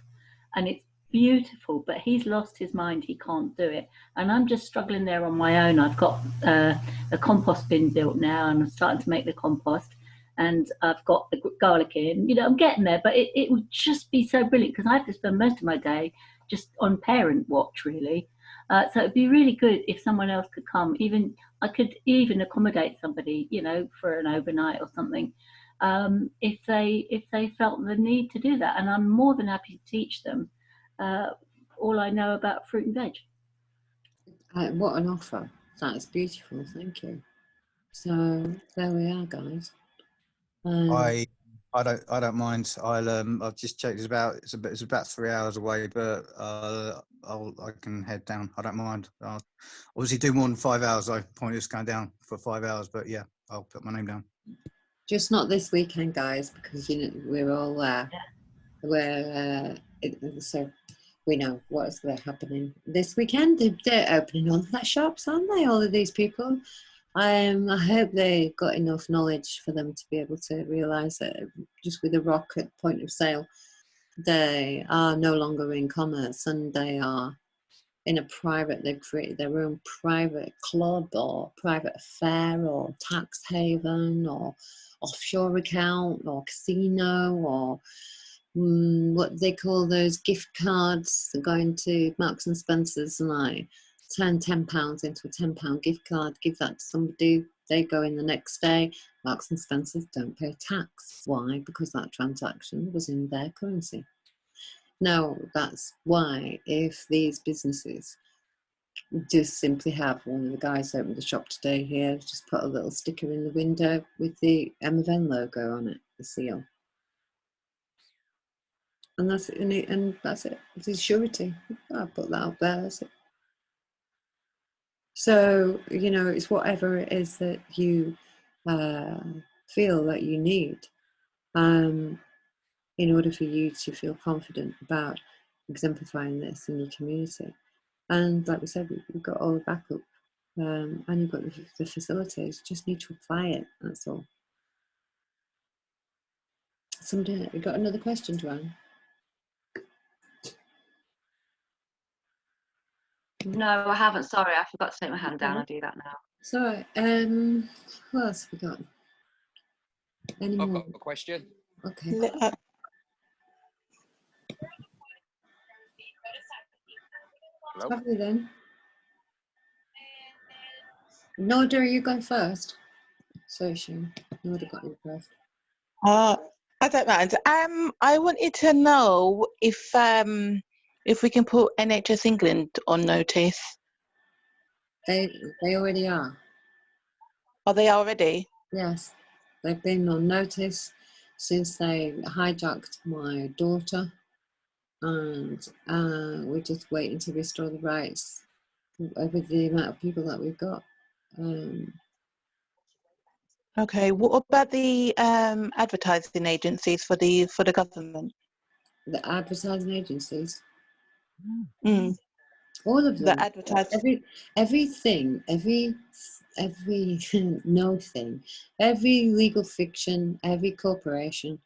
and it's beautiful, but he's lost his mind. He can't do it, and I'm just struggling there on my own. I've got a compost bin built now, and I'm starting to make the compost, and I've got the garlic in. You know, I'm getting there, but it would just be so brilliant, because I have to spend most of my day just on parent watch, really. So it'd be really good if someone else could come. Even I could even accommodate somebody, you know, for an overnight or something, if they felt the need to do that. And I'm more than happy to teach them all I know about fruit and veg. What an offer. That's beautiful, thank you. So there we are, guys. I don't mind. I've just checked. It's about 3 hours away, but I can head down. I don't mind. I'll obviously do more than 5 hours though. Point is going down for 5 hours, but yeah, I'll put my name down. Just not this weekend, guys, because you know we're all so we know what's happening this weekend. They're opening all their shops, aren't they? All of these people. I hope they got enough knowledge for them to be able to realise that just with a rock at point of sale, they are no longer in commerce and they are in a private, they've created their own private club or private affair or tax haven or offshore account or casino or what they call those gift cards, going to Marks and Spencer's and I turn £10 into a £10 gift card, give that to somebody, they go in the next day. Marks and Spencer's don't pay tax. Why? Because that transaction was in their currency. Now, that's why if these businesses just simply have, one of the guys opened the shop today here, just put a little sticker in the window with the MFN logo on it, the seal. And that's it, and that's it. It's his surety. I'll put that up there, that's it. So, you know, it's whatever it is that you feel that you need in order for you to feel confident about exemplifying this in your community. And like we said, we've got all the backup and you've got the facilities, just need to apply it, that's all. Somebody, we got another question to Anne? No, I haven't. Sorry, I forgot to take my hand down. I'll do that now. So, what else have we got? Any I've more? got a question. Okay. Hello? Lovely then. Norda, are you going first? Sorry, Sharon. Norda got you first. I don't mind. I wanted to know if we can put NHS England on notice. They already are. Are they already? Yes, they've been on notice since they hijacked my daughter, and we're just waiting to restore the rights with the amount of people that we've got. Okay. What about the advertising agencies for the government? The advertising agencies, Mm. all of The them, advertising. everything, every no thing, every legal fiction, every corporation,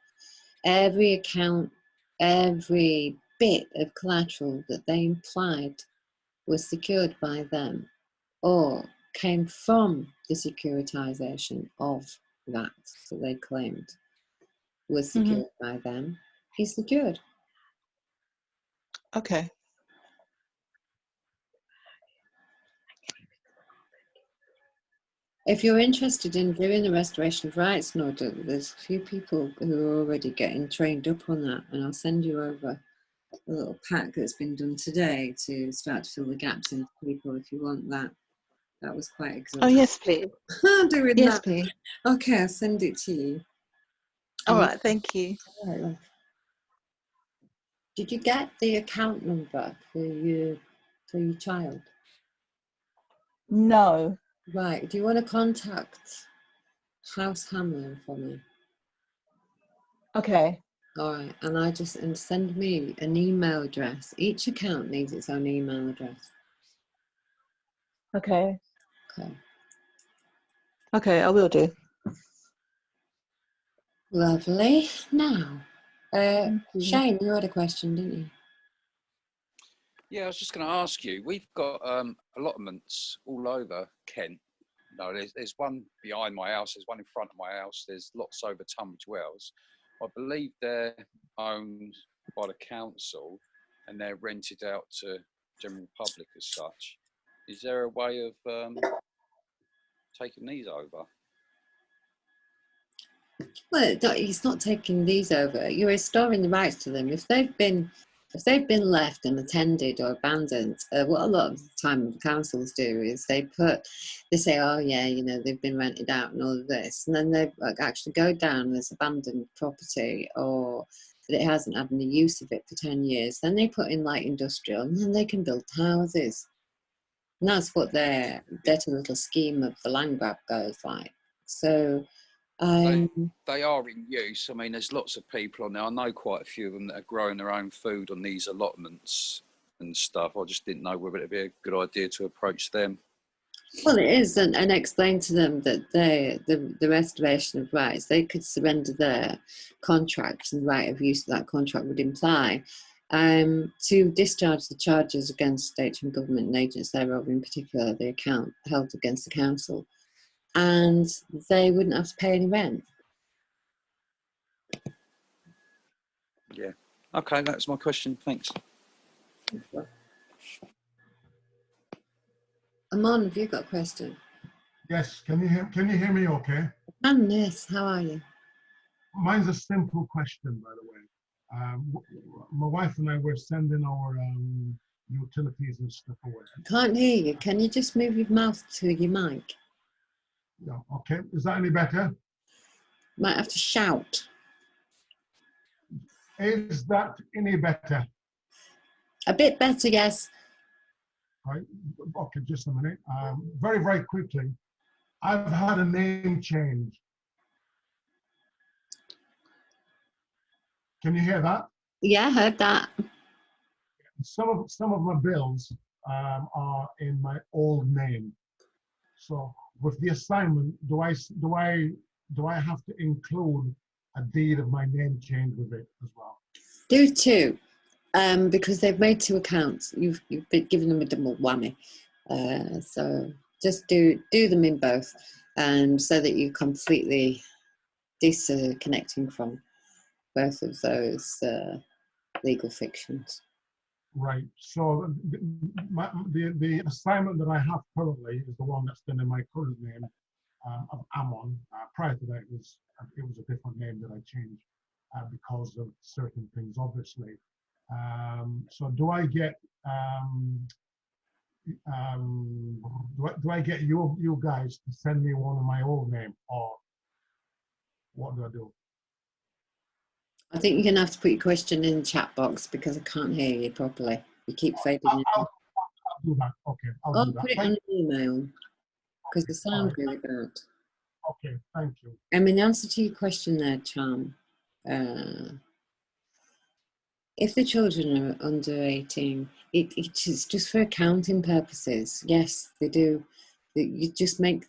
every account, every bit of collateral that they implied was secured by them or came from the securitization of that they claimed was secured by them is secured. Okay. If you're interested in doing the restoration of rights order, there's a few people who are already getting trained up on that, and I'll send you over a little pack that's been done today to start to fill the gaps in for people if you want that. That was quite Oh, exhausting. yes, please. Doing Yes, that. please. Okay, I'll send it to you. All right. Thank you. All right. Did you get the account number for your child? No. Right. Do you want to contact House Hamlin for me? Okay. All right. And send me an email address. Each account needs its own email address. Okay. Okay. Okay, I will do. Lovely. Now, Thank you. Shane, you had a question, didn't you? Yeah, I was just going to ask you. We've got allotments all over Kent. No, there's one behind my house. There's one in front of my house. There's lots over Tunbridge Wells. I believe they're owned by the council and they're rented out to general public as such. Is there a way of taking these over? Well, he's not taking these over. You're restoring the rights to them. If they've been left unattended or abandoned, what a lot of the time the councils do is they say, oh yeah, they've been rented out and all of this, and then they actually go down as abandoned property or that it hasn't had any use of it for 10 years. Then they put in light industrial, and then they can build houses. And that's what their dirty little scheme of the land grab goes like. So. They are in use. I mean, there's lots of people on there. I know quite a few of them that are growing their own food on these allotments and stuff. I just didn't know whether it'd be a good idea to approach them. Well, it is, and explain to them that the restoration of rights, they could surrender their contract, and the right of use of that contract would imply to discharge the charges against state and government agents thereof, in particular the account held against the council, and they wouldn't have to pay any rent. Yeah. Okay, that's my question. Thanks. Amon, have you got a question? Yes, can you hear me okay? Yes, how are you? Mine's a simple question, by the way. My wife and I were sending our utilities and stuff away. Can't hear you. Can you just move your mouth to your mic? Yeah, okay. Is that any better? Might have to shout. Is that any better? A bit better, yes. Right. Okay, just a minute. Very, very quickly. I've had a name change. Can you hear that? Yeah, I heard that. Some of my bills are in my old name. So with the assignment, do I have to include a deed of my name change with it as well? Do two, because they've made two accounts. You've been given them a double whammy. So just do them in both, so that you're completely disconnecting from both of those legal fictions. Right. So the assignment that I have currently is the one that's been in my current name of Ammon. Prior to that, it was a different name that I changed because of certain things, obviously. So do I get do I get you guys to send me one of my old name, or what do I do? I think you're going to have to put your question in the chat box because I can't hear you properly. You keep fading in. I'll do that. Okay, I'll do that. Put it on an email because the sound's really bad. Okay, thank you. I mean, the answer to your question there, Charm, if the children are under 18, it is just for accounting purposes. Yes, they do. You just make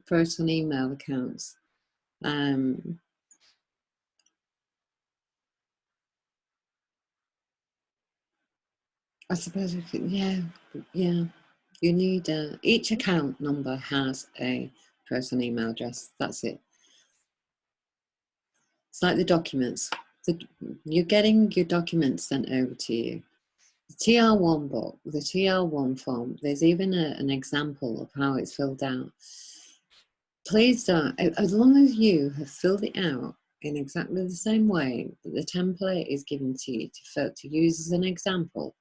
Proton email accounts. I suppose we could, yeah. You need each account number has a Proton email address. That's it. It's like the documents. You're getting your documents sent over to you. The TR1 book, the TR1 form, there's even an example of how it's filled out. Please don't, as long as you have filled it out in exactly the same way that the template is given to you to use as an example,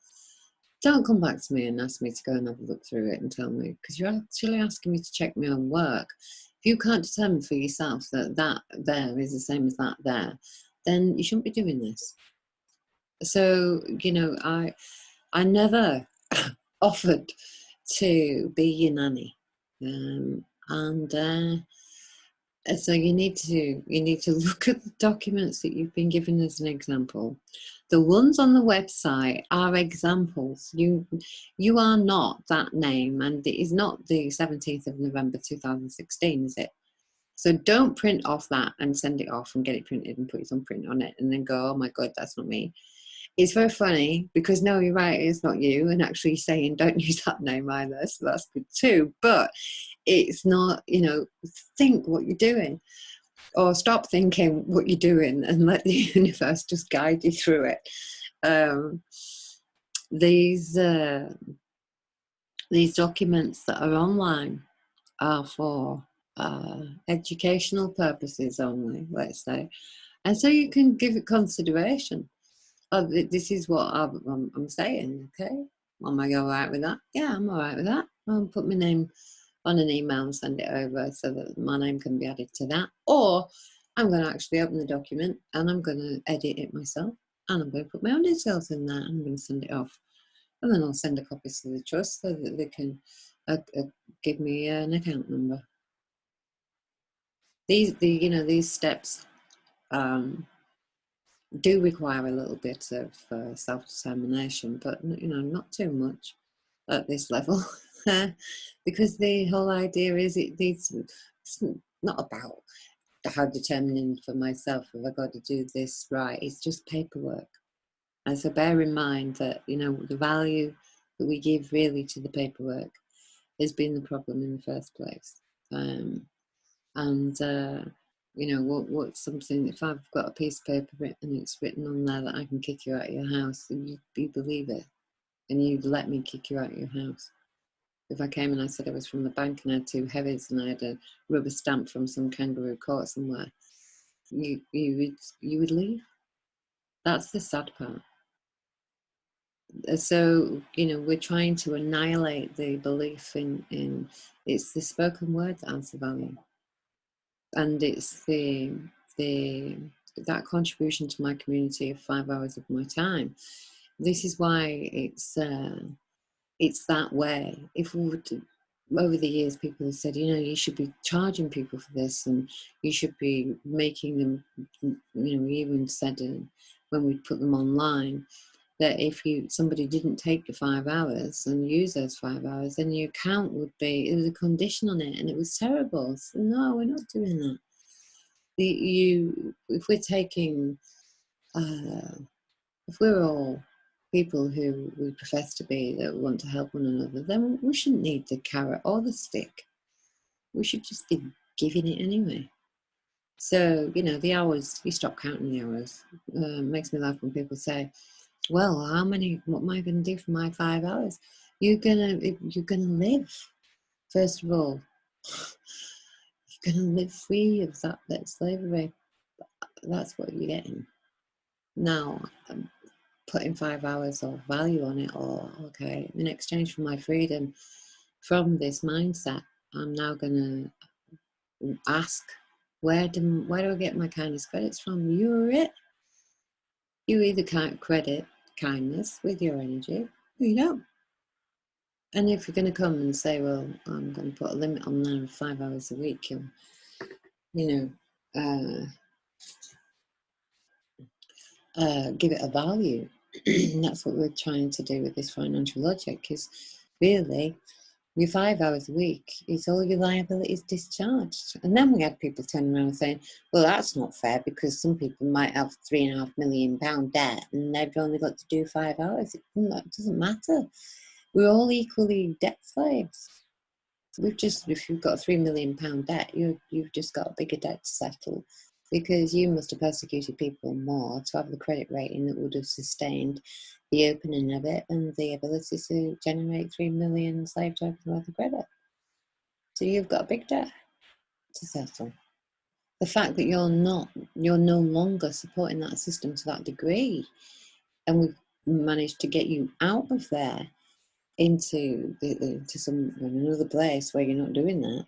don't come back to me and ask me to go and have a look through it and tell me, because you're actually asking me to check my own work. If you can't determine for yourself that that there is the same as that there, then you shouldn't be doing this. So, you know, I never offered to be your nanny, so you need to look at the documents that you've been given as an example. The ones on the website are examples. You are not that name, and it is not the 17th of November 2016, is it? So don't print off that and send it off and get it printed and put your thumbprint on it and then go, oh my God, that's not me. It's very funny because no, you're right, it's not you, and actually saying don't use that name either, so that's good too. But it's not, you know, think what you're doing, or stop thinking what you're doing and let the universe just guide you through it. These documents that are online are for educational purposes only, let's say, and so you can give it consideration. Oh, this is what I'm saying, okay? Am I all right with that? Yeah, I'm all right with that. I'll put my name on an email and send it over so that my name can be added to that. Or I'm going to actually open the document and I'm going to edit it myself and I'm going to put my own details in there and I'm going to send it off. And then I'll send a copy to the trust so that they can give me an account number. These steps do require a little bit of self-determination, but you know, not too much at this level, because the whole idea is it's not about how determining for myself if I got to do this right. It's just paperwork, and so bear in mind that, you know, the value that we give really to the paperwork has been the problem in the first place. You know, what's something, if I've got a piece of paper and it's written on there that I can kick you out of your house, then you believe it and you'd let me kick you out of your house. If I came and I said I was from the bank and I had 2 heavies and I had a rubber stamp from some kangaroo court somewhere, you would leave. That's the sad part. So, you know, we're trying to annihilate the belief in it's the spoken word that has the value. And it's that contribution to my community of 5 hours of my time. This is why it's that way. If we would, over the years, people have said, you know, you should be charging people for this, and you should be making them, you know, we even said when we put them online that if somebody didn't take the 5 hours and use those 5 hours, then your account would be, there was a condition on it, and it was terrible. So no, we're not doing that. If we're taking, if we're all people who we profess to be, that want to help one another, then we shouldn't need the carrot or the stick. We should just be giving it anyway. So, you know, the hours, you stop counting the hours. Makes me laugh when people say, well, what am I going to do for my 5 hours? You're gonna live, first of all. You're going to live free of that slavery. That's what you're getting. Now, putting 5 hours of value on it, or okay, in exchange for my freedom from this mindset, I'm now going to ask, where do I get my kindness credits from? You're it. You either can't credit kindness with your energy, or you don't. And if you're going to come and say, well, I'm going to put a limit on there of 5 hours a week, you know, give it a value. And that's what we're trying to do with this financial logic, is really your 5 hours a week is all your liabilities discharged. And then we had people turning around saying, well, that's not fair, because some people might have £3.5 million debt and they've only got to do 5 hours. It doesn't matter. We're all equally debt slaves. If you've got a £3 million debt, you've just got a bigger debt to settle, because you must have persecuted people more to have the credit rating that would have sustained the opening of it and the ability to generate 3 million slave tokens worth of credit. So you've got a big debt to settle. The fact that you're no longer supporting that system to that degree, and we've managed to get you out of there into another place where you're not doing that,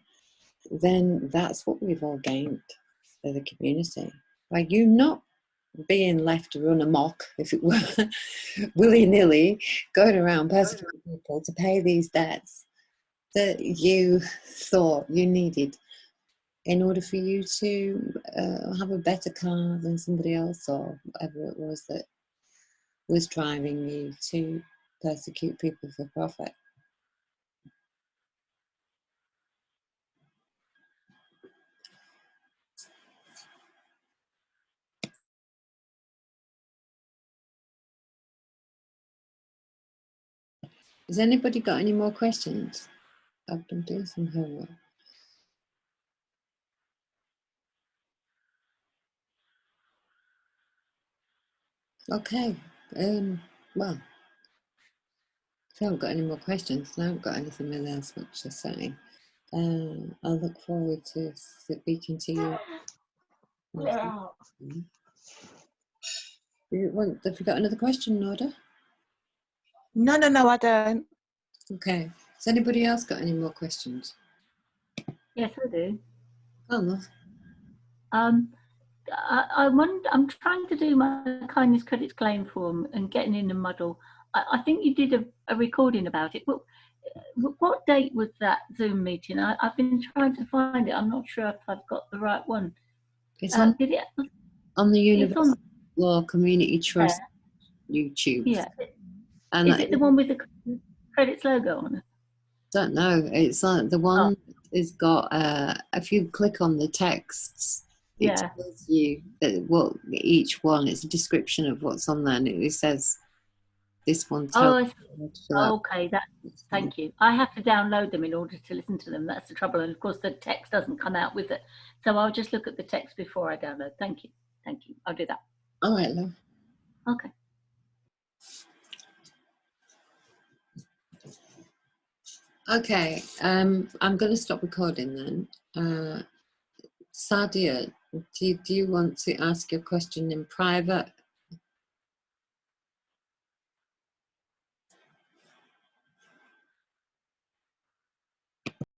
then that's what we've all gained as a community. Like, you not being left to run amok, if it were, willy-nilly, going around persecuting people to pay these debts that you thought you needed in order for you to have a better car than somebody else, or whatever it was that was driving you to persecute people for profit. Has anybody got any more questions? I've been doing some homework. Okay, well, if you haven't got any more questions, and I haven't got anything really else much to say, I'll look forward to speaking to you. Have you got another question, Norda? No, I don't. Okay. Has anybody else got any more questions? Yes, I do. Oh, love. I'm trying to do my kindness credits claim form and getting in the muddle. I think you did a recording about it. What date was that Zoom meeting? I've been trying to find it. I'm not sure if I've got the right one. It's on the Universal Law Community Trust YouTube. Yeah. And is it the one with the credits logo on it? Don't know. It's like the one has got. If you click on the texts, it tells you what each one. It's a description of what's on there, and it says this one. Okay, thank you. I have to download them in order to listen to them. That's the trouble, and of course the text doesn't come out with it. So I'll just look at the text before I download. Thank you. I'll do that. All right, love. Okay. Okay, I'm going to stop recording then. Sadia, do you want to ask your question in private